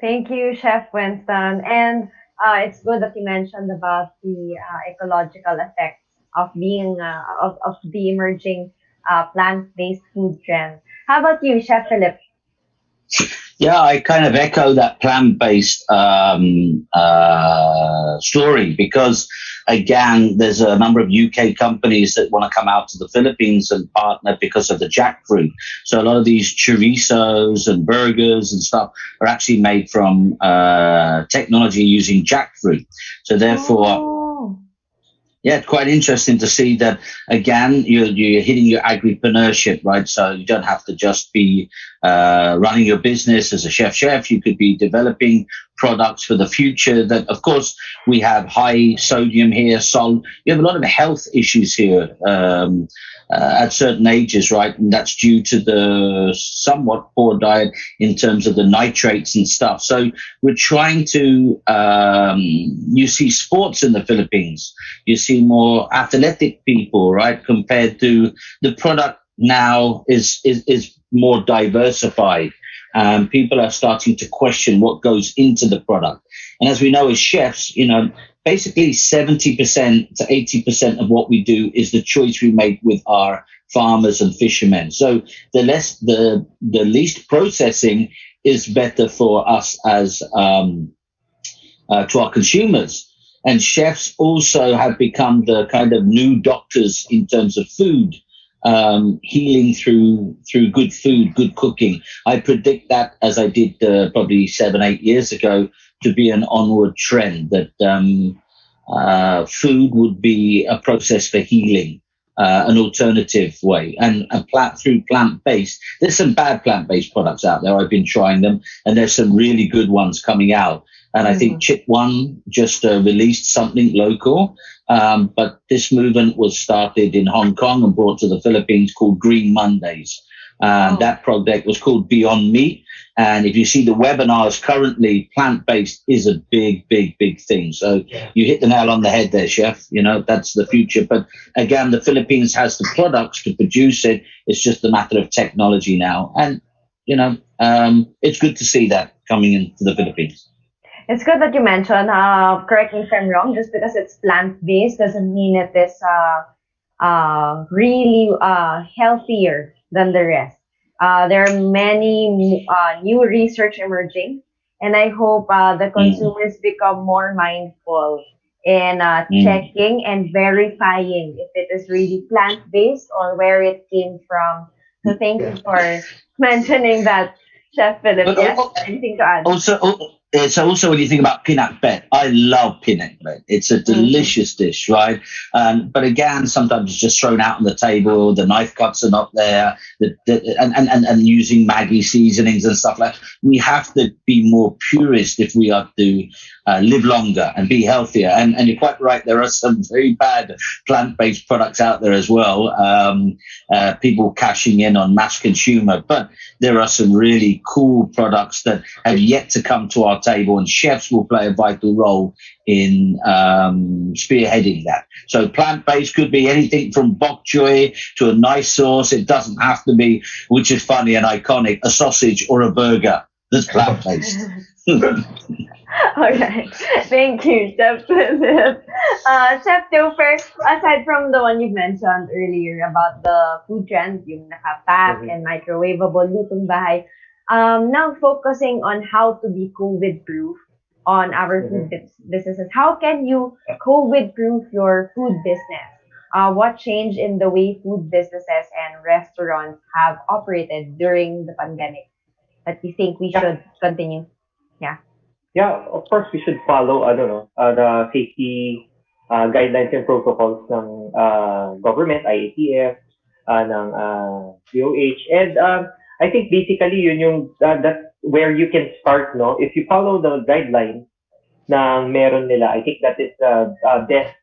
Thank you, Chef Winston. And it's good that you mentioned about the ecological effects of being of the emerging plant-based food trend. How about you, Chef Philip? Yeah, I kind of echo that plant-based story because, again, there's a number of UK companies that want to come out to the Philippines and partner because of the jackfruit. So a lot of these chorizos and burgers and stuff are actually made from technology using jackfruit. So therefore... Yeah, it's quite interesting to see that, again, you're hitting your agripreneurship, right? So you don't have to just be running your business as a chef. You could be developing products for the future that, of course, we have high sodium here, salt. You have a lot of health issues here at certain ages, right? And that's due to the somewhat poor diet in terms of the nitrates and stuff. So we're trying to, you see sports in the Philippines. You see more athletic people, right? Compared to the product now is more diversified. People are starting to question what goes into the product. And as we know as chefs, basically 70% to 80% of what we do is the choice we make with our farmers and fishermen. So the least processing is better for us as to our consumers. And chefs also have become the kind of new doctors in terms of food, healing through good food, good cooking. I predict that, as I did probably 7-8 years ago, to be an onward trend, that food would be a process for healing an alternative way and through plant-based. There's some bad plant-based products out there. I've been trying them, and there's some really good ones coming out. And I think Chip One just released something local, but this movement was started in Hong Kong and brought to the Philippines called Green Mondays. That project was called Beyond Meat. And if you see the webinars currently, plant-based is a big, big, big thing. So you hit the nail on the head there, Chef. You know, that's the future. But again, the Philippines has the products to produce it. It's just a matter of technology now. And, you know, it's good to see that coming into the Philippines. It's good that you mentioned, correct me if I'm wrong, just because it's plant-based doesn't mean it is really healthier than the rest. There are many new research emerging, and I hope the consumers become more mindful in checking and verifying if it is really plant-based or where it came from. So thank you for mentioning that, Chef Philip. But Yes, anything to add? So also when you think about pinat bread, I love pinat bread. It's a delicious dish, right? But again, sometimes it's just thrown out on the table. The knife cuts are not there, and using Maggi seasonings and stuff like that. We have to be more purist if we are to live longer and be healthier. And you're quite right. There are some very bad plant-based products out there as well. People cashing in on mass consumer, but there are some really cool products that have yet to come to our table, and chefs will play a vital role in spearheading that. So plant-based could be anything from bok choy to a nice sauce. It doesn't have to be, which is funny and iconic, a sausage or a burger that's plant-based. All right. Thank you, Chef Philip. Chef Topher, aside from the one you mentioned earlier about the food trends, yung nakapack and microwavable lutong bahay, now focusing on how to be COVID-proof on our food businesses. How can you COVID-proof your food business? What changed in the way food businesses and restaurants have operated during the pandemic that you think we should continue? Yeah, of course we should follow, the safety guidelines and protocols ng government, IATF, ng DOH. And I think basically yun yung, that's where you can start, no? If you follow the guidelines na meron nila, I think that is the best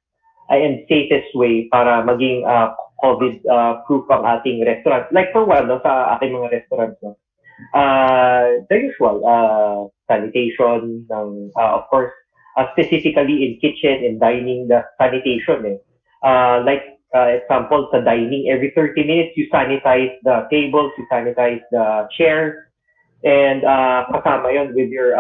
and safest way para maging COVID-proof ang ating restaurant. Like for a while, no, sa ating mga restaurants, no? The usual sanitation ng of course specifically in kitchen and dining, the sanitation like example sa dining, every 30 minutes you sanitize the tables, you sanitize the chairs, and kasama yon with your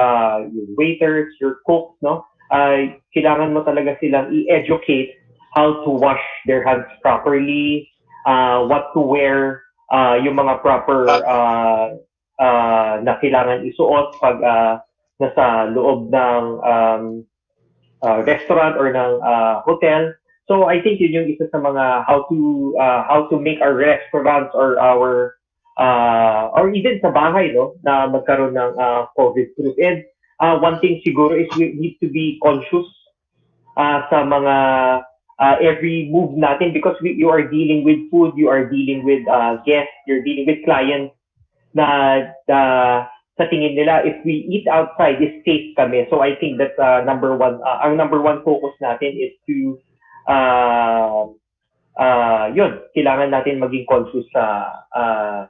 waiters, your cooks, no? Kailangan mo talaga silang i-educate how to wash their hands properly, what to wear, yung mga proper na kailangan isuot pag nasa loob ng restaurant or ng hotel. So I think yun yung isa sa mga how to make our restaurants or our or even sa bahay, no, na magkaroon ng COVID-proof. And one thing siguro is we need to be conscious sa mga every move natin, because you are dealing with food, you are dealing with guests, you're dealing with clients na sa tingin nila, if we eat outside, is safe kami. So I think that number one focus natin is to kailangan natin maging conscious sa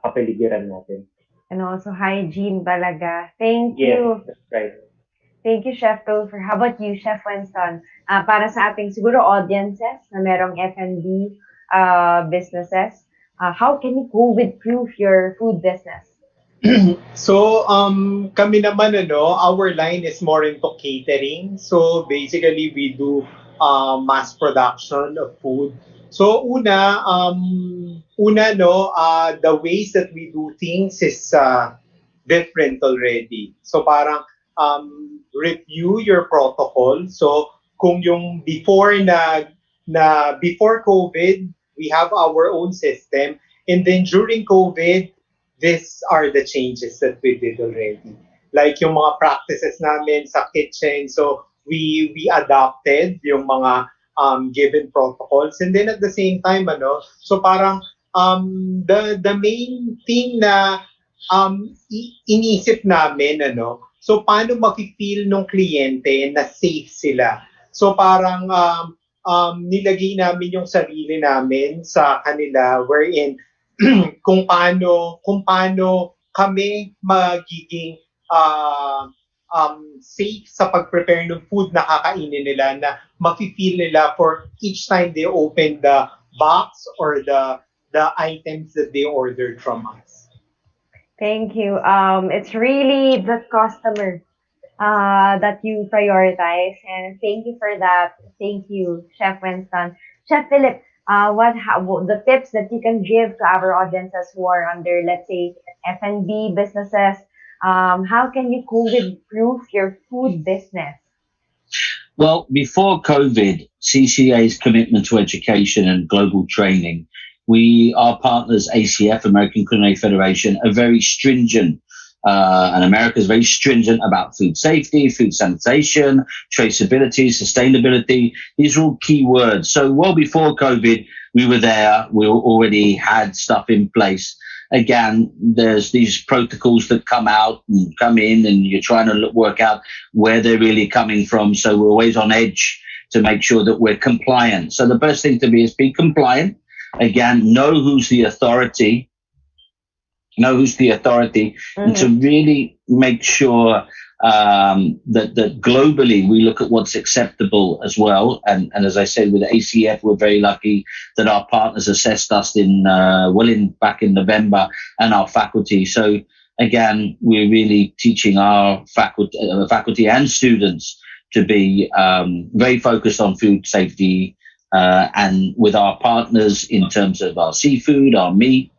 kapaligiran natin. And also hygiene talaga. Thank you. Yes, that's right. Thank you, Chef Topher. How about you, Chef Winston? Para sa ating siguro audiences na merong F&B businesses, how can you COVID-proof your food business? So, kami naman, our line is more into catering. So, basically, we do mass production of food. So, the ways that we do things is different already. So, parang review your protocol. So, kung yung before before COVID, we have our own system. And then during COVID, these are the changes that we did already. Like yung mga practices namin sa kitchen. So we adopted yung mga given protocols. And then at the same time, so parang the main thing na inisip namin, so paano makifeel nung kliyente na safe sila. So parang nilagay namin yung sarili namin sa kanila wherein kung paano kami magiging safe sa pag-prepare ng food na kakainin nila, na mafe-feel nila for each time they open the box or the items that they ordered from us. Thank you. It's really the customer that you prioritize, and thank you for that. Thank you, Chef Winston. Chef Philip, the tips that you can give to our audiences who are under, let's say, F&B businesses? How can you COVID-proof your food business? Well, before COVID, CCA's commitment to education and global training, our partners, ACF, American Culinary Federation, are very stringent, and America is very stringent about food safety, food sanitation, traceability, sustainability. These are all key words. So well before COVID, we were there. We already had stuff in place. Again, there's these protocols that come in, and you're trying to work out where they're really coming from. So we're always on edge to make sure that we're compliant. So the best thing to be is be compliant. Again, know who's the authority, and to really make sure that globally we look at what's acceptable as well. And as I said, with ACF, we're very lucky that our partners assessed us back in November, and our faculty. So again, we're really teaching our faculty and students to be very focused on food safety, and with our partners in terms of our seafood, our meat,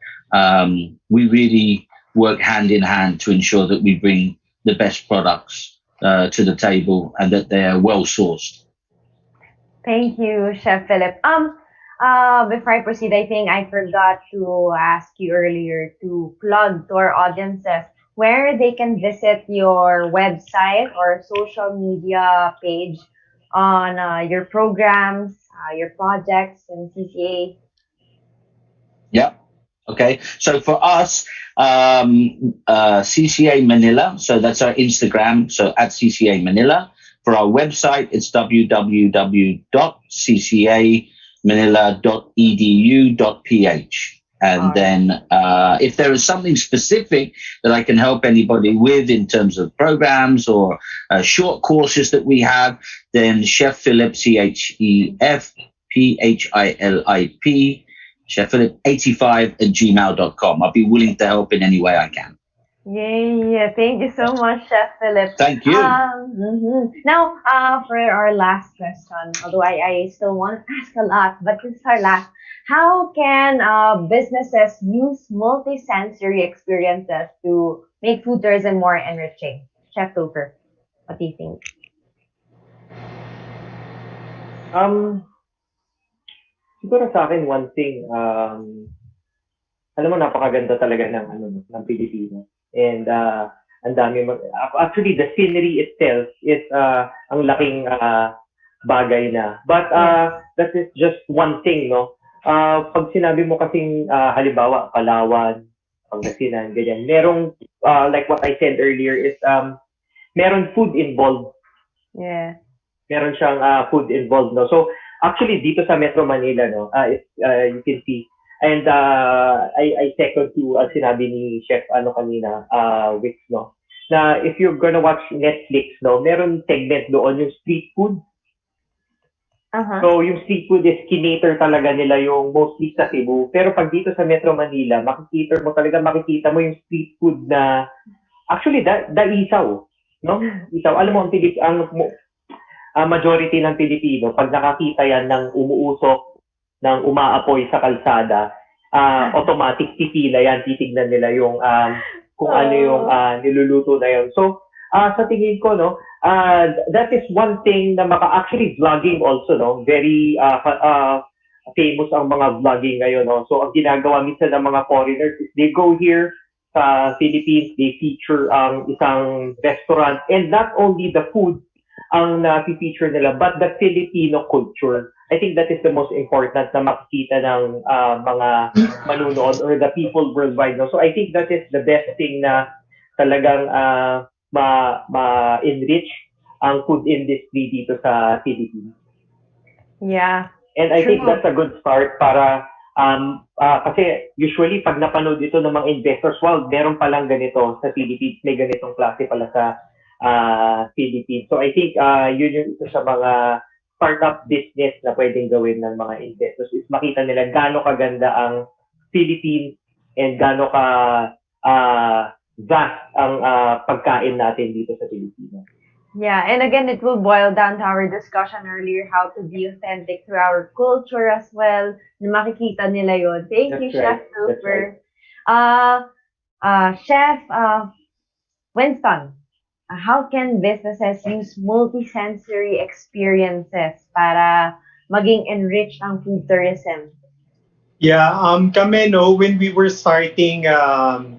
we really work hand in hand to ensure that we bring the best products to the table and that they are well sourced. Thank you, Chef Philip. Before I proceed, I think I forgot to ask you earlier to plug to our audiences where they can visit your website or social media page on your programs, your projects, and CCA. Yeah. Okay. So for us, CCA Manila. So that's our Instagram. So at CCA Manila. For our website, it's www.ccamanila.edu.ph. And then if there is something specific that I can help anybody with in terms of programs or short courses that we have, then Chef Philip, ChefPhilip, Chef Philip 85@gmail.com. I'll be willing to help in any way I can. Yeah. Thank you so much, Chef Philip. Thank you. Now, for our last question, although I still want to ask a lot, but this is our last. How can businesses use multi-sensory experiences to make food tourism more enriching? Chef Topher, what do you think? Siguro sa akin, one thing, alam mo, napakaganda talaga ng Pilipinas. And ang dami, actually, the scenery itself is ang laking bagay na. But that is just one thing, no? Pag sinabi mo kasing, halimbawa, Palawan, Pangasinan, ganyan, merong, like what I said earlier, is meron food involved. Yeah. Meron siyang food involved, no? So, actually, dito sa Metro Manila, no, you can see, and I second to sinabi ni Chef kanina, Wix, no, na if you're gonna watch Netflix, no, meron segment doon yung street food. So, yung street food is kinater talaga nila yung mostly sa Cebu. Pero pag dito sa Metro Manila, makikita mo yung street food na, actually, isaw, no? Isaw. Alam mo, ang majority ng Pilipino, pag nakakita yan ng umuusok, ng umaapoy sa kalsada, automatic pipila yan, titignan nila yung kung ano yung niluluto na yun. So, sa tingin ko, no, that is one thing na actually vlogging also, no, very famous ang mga vlogging ngayon, no. So, ang ginagawa minsan ng mga foreigners is they go here sa Philippines, they feature isang restaurant, and not only the food, ang na-feature nila, but the Filipino culture. I think that is the most important na makikita ng mga manunood or the people worldwide. No? So I think that is the best thing na talagang ma-enrich ang food industry dito sa Philippines. Yeah. And I think that's a good start para kasi usually pag napanood ito ng mga investors, well, meron palang ganito sa Philippines, may ganitong klase pala sa Philippines. So I think yun yung isa sa mga startup business na pwedeng gawin ng mga investors is makita nila gaano kaganda ang Philippines and gaano ka vast ang pagkain natin dito sa Pilipinas. Yeah, and again, it will boil down to our discussion earlier, how to be authentic to our culture as well. Na makikita nila yun. Thank you, Chef Topher. Chef Winston, how can businesses use multi-sensory experiences para maging enriched ang food tourism? Yeah, kami, no, when we were starting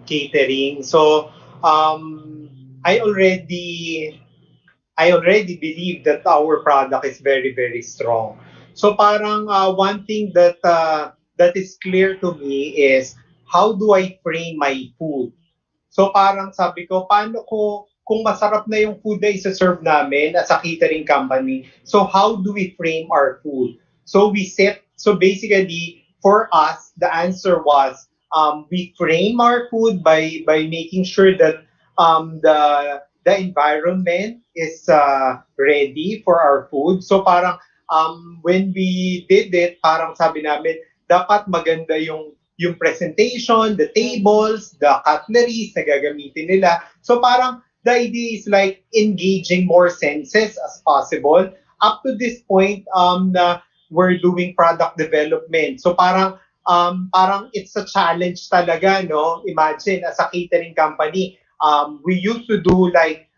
catering, so I already believe that our product is very, very strong. So parang one thing that is clear to me is how do I frame my food? So parang sabi ko, paano kung masarap na yung food na isa-serve namin as a catering company, so how do we frame our food? So basically, for us, the answer was we frame our food by making sure that the environment is ready for our food. So parang when we did it, parang sabi namin, dapat maganda yung presentation, the tables, the cutleries na gagamitin nila. So parang the idea is like engaging more senses as possible. Up to this point, na we're doing product development. So parang it's a challenge talaga, no? Imagine as a catering company, we used to do like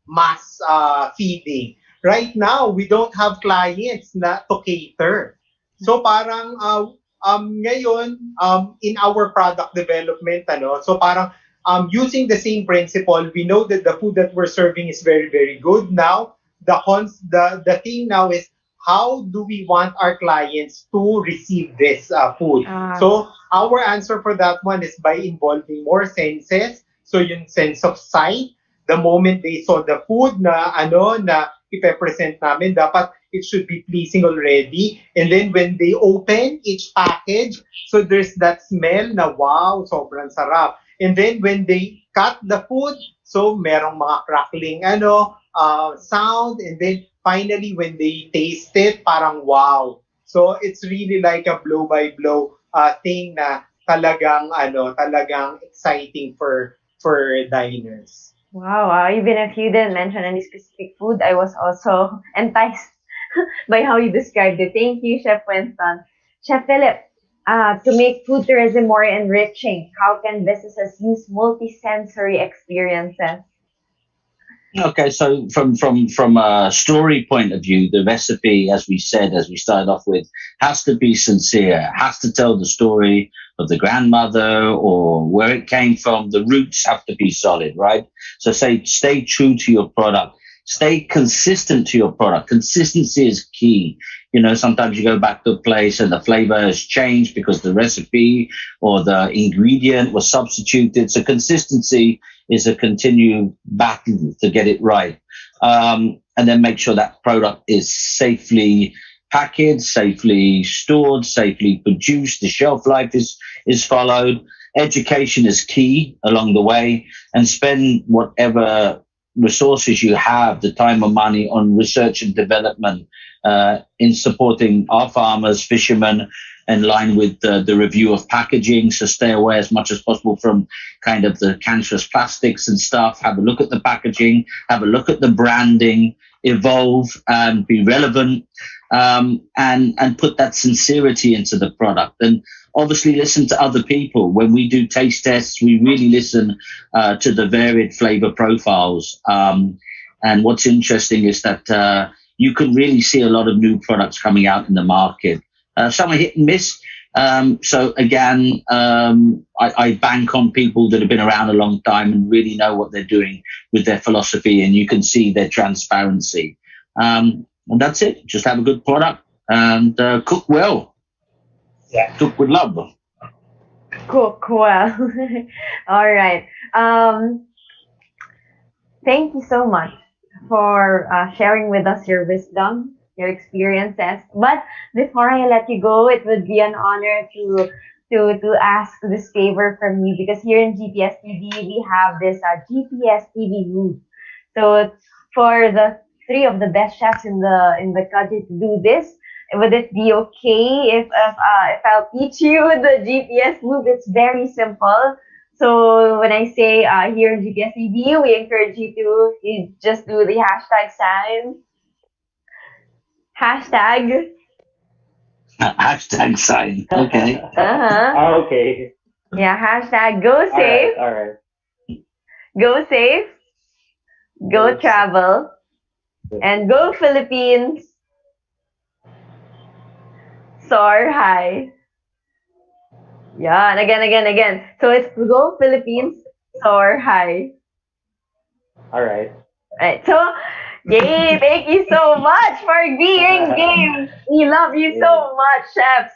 mass feeding. Right now, we don't have clients na to cater. So parang ngayon in our product development, so parang using the same principle, we know that the food that we're serving is very, very good. Now, the thing now is how do we want our clients to receive this food? So our answer for that one is by involving more senses. So yung sense of sight, the moment they saw the food na ipe-present namin, dapat it should be pleasing already. And then when they open each package, so there's that smell na wow, sobrang sarap. And then when they cut the food, so merong mga crackling sound. And then finally when they taste it, parang wow. So it's really like a blow by blow thing na talagang exciting for diners. Wow, even if you didn't mention any specific food, I was also enticed by how you described it. Thank you, Chef Winston. Chef Philip, to make food tourism more enriching, how can businesses use multi-sensory experiences? Okay, so from a story point of view, the recipe, as we started off with, has to be sincere, has to tell the story of the grandmother or where it came from. The roots have to be solid, right? So stay true to your product. Stay consistent to your product. Consistency is key. Sometimes you go back to a place and the flavor has changed because the recipe or the ingredient was substituted. So consistency is a continued battle to get it right. And then make sure that product is safely packaged, safely stored, safely produced. The shelf life is followed. Education is key along the way, and spend whatever resources you have, the time and money, on research and development in supporting our farmers, fishermen, in line with the review of packaging. So stay away as much as possible from kind of the cancerous plastics and stuff. Have a look at the packaging, have a look at the branding, evolve and be relevant, and put that sincerity into the product. And obviously listen to other people. When we do taste tests, we really listen to the varied flavor profiles. And what's interesting is that you can really see a lot of new products coming out in the market. Some are hit and miss. So again, I bank on people that have been around a long time and really know what they're doing with their philosophy, and you can see their transparency. And that's it. Just have a good product and cook well. Yeah. Cook with love. Cook well. All right. Thank you so much for sharing with us your wisdom, your experiences. But before I let you go, it would be an honor to ask this favor from you, because here in GPS TV we have this GPS TV rule. So for the three of the best chefs in the country to do this, would it be okay if I'll teach you the GPS move? It's very simple. So when I say here in GPS TV, we encourage you just do the hashtag sign. Hashtag. Hashtag sign. Okay. Okay. Yeah, hashtag go safe, All right. go safe, go travel, and go Philippines. Soar high. Yeah, and again. So it's go Philippines, soar high. All right. Right. So, yay! Thank you so much for being game. We love you so much, chefs.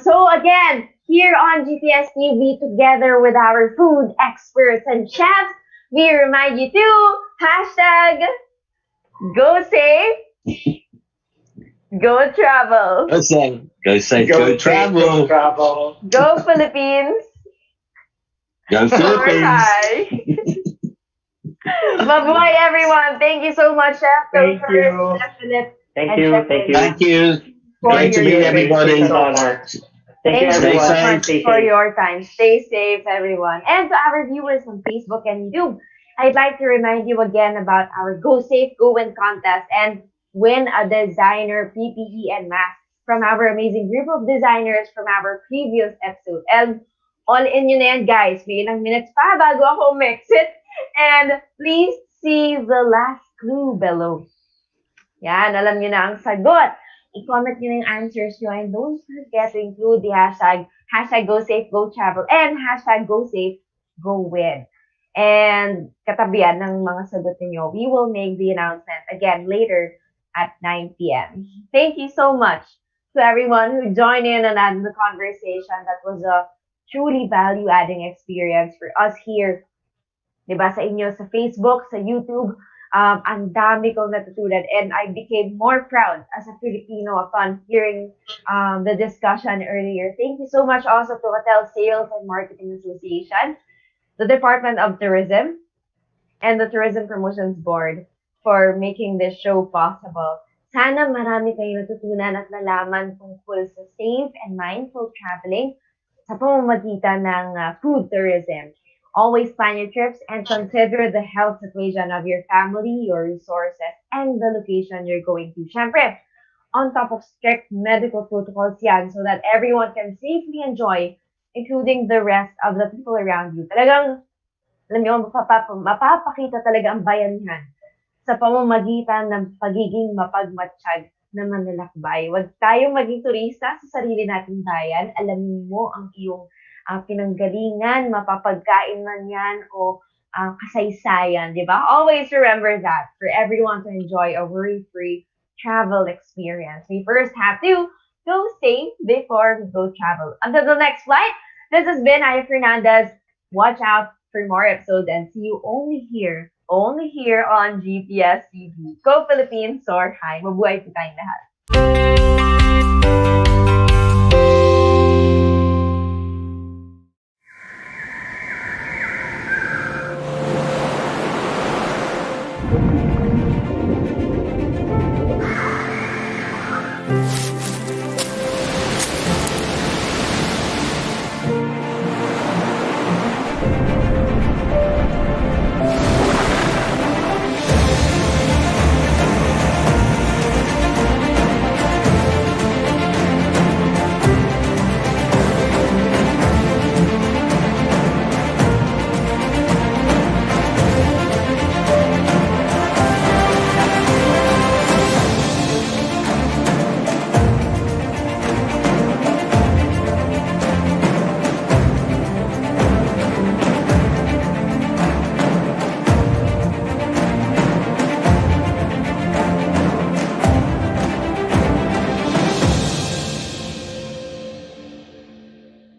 So again, here on GPS TV, together with our food experts and chefs, we remind you to hashtag go safe, go travel, Go safe. Go safe. Go travel. Travel. go Philippines, Go soar Philippines. high. Bye-bye, everyone. Thank you so much, Chef Thank Topher, you. Chef Philip, Thank and you. Chef Thank you. Thank you. for Great to your meet time. everybody. It's an honor. Thank you, Thank you Stay everyone. so safe. much Stay for safe. your time. Stay safe, everyone. And to our viewers on Facebook and YouTube, I'd like to remind you again about our Go Safe, Go Win contest and win a designer PPE and mask from our amazing group of designers from our previous episode. And all in yun na yan, guys. May ilang minutes pa bago ako exit. And please see the last clue below. Yan, alam nyo na ang sagot. I-comment nyo na yung answers nyo and don't forget to include the hashtag go safe, go travel, and hashtag go safe, go win. And katabihan ng mga sagot ninyo, we will make the announcement again later at 9 p.m. Thank you so much to everyone who joined in on the conversation. That was a truly value-adding experience for us here. Diba, sa inyo, sa Facebook, sa YouTube, ang dami kong natutunan and I became more proud as a Filipino upon hearing the discussion earlier. Thank you so much also to Hotel Sales and Marketing Association, the Department of Tourism, and the Tourism Promotions Board for making this show possible. Sana marami kayong natutunan at nalaman tungkol sa safe and mindful traveling sa pamamagitan ng food tourism. Always plan your trips and consider the health situation of your family, your resources, and the location you're going to. Syempre, on top of strict medical protocols yan so that everyone can safely enjoy, including the rest of the people around you. Talagang, alam niyo, mapapakita talaga ang bayanihan sa pamamagitan ng pagiging mapagmatsyag na manlalakbay. Huwag tayong maging turista sa sarili nating bayan. Alamin mo ang iyong pinanggalingan, mapapagkain man yan o kasaysayan, di ba? Always remember that for everyone to enjoy a worry-free travel experience. We first have to go safe before we go travel. Until the next flight, this has been Aya Fernandez. Watch out for more episodes and see you only here on GPS TV. Go Philippines, soar high. Mabuhay po tayong lahat.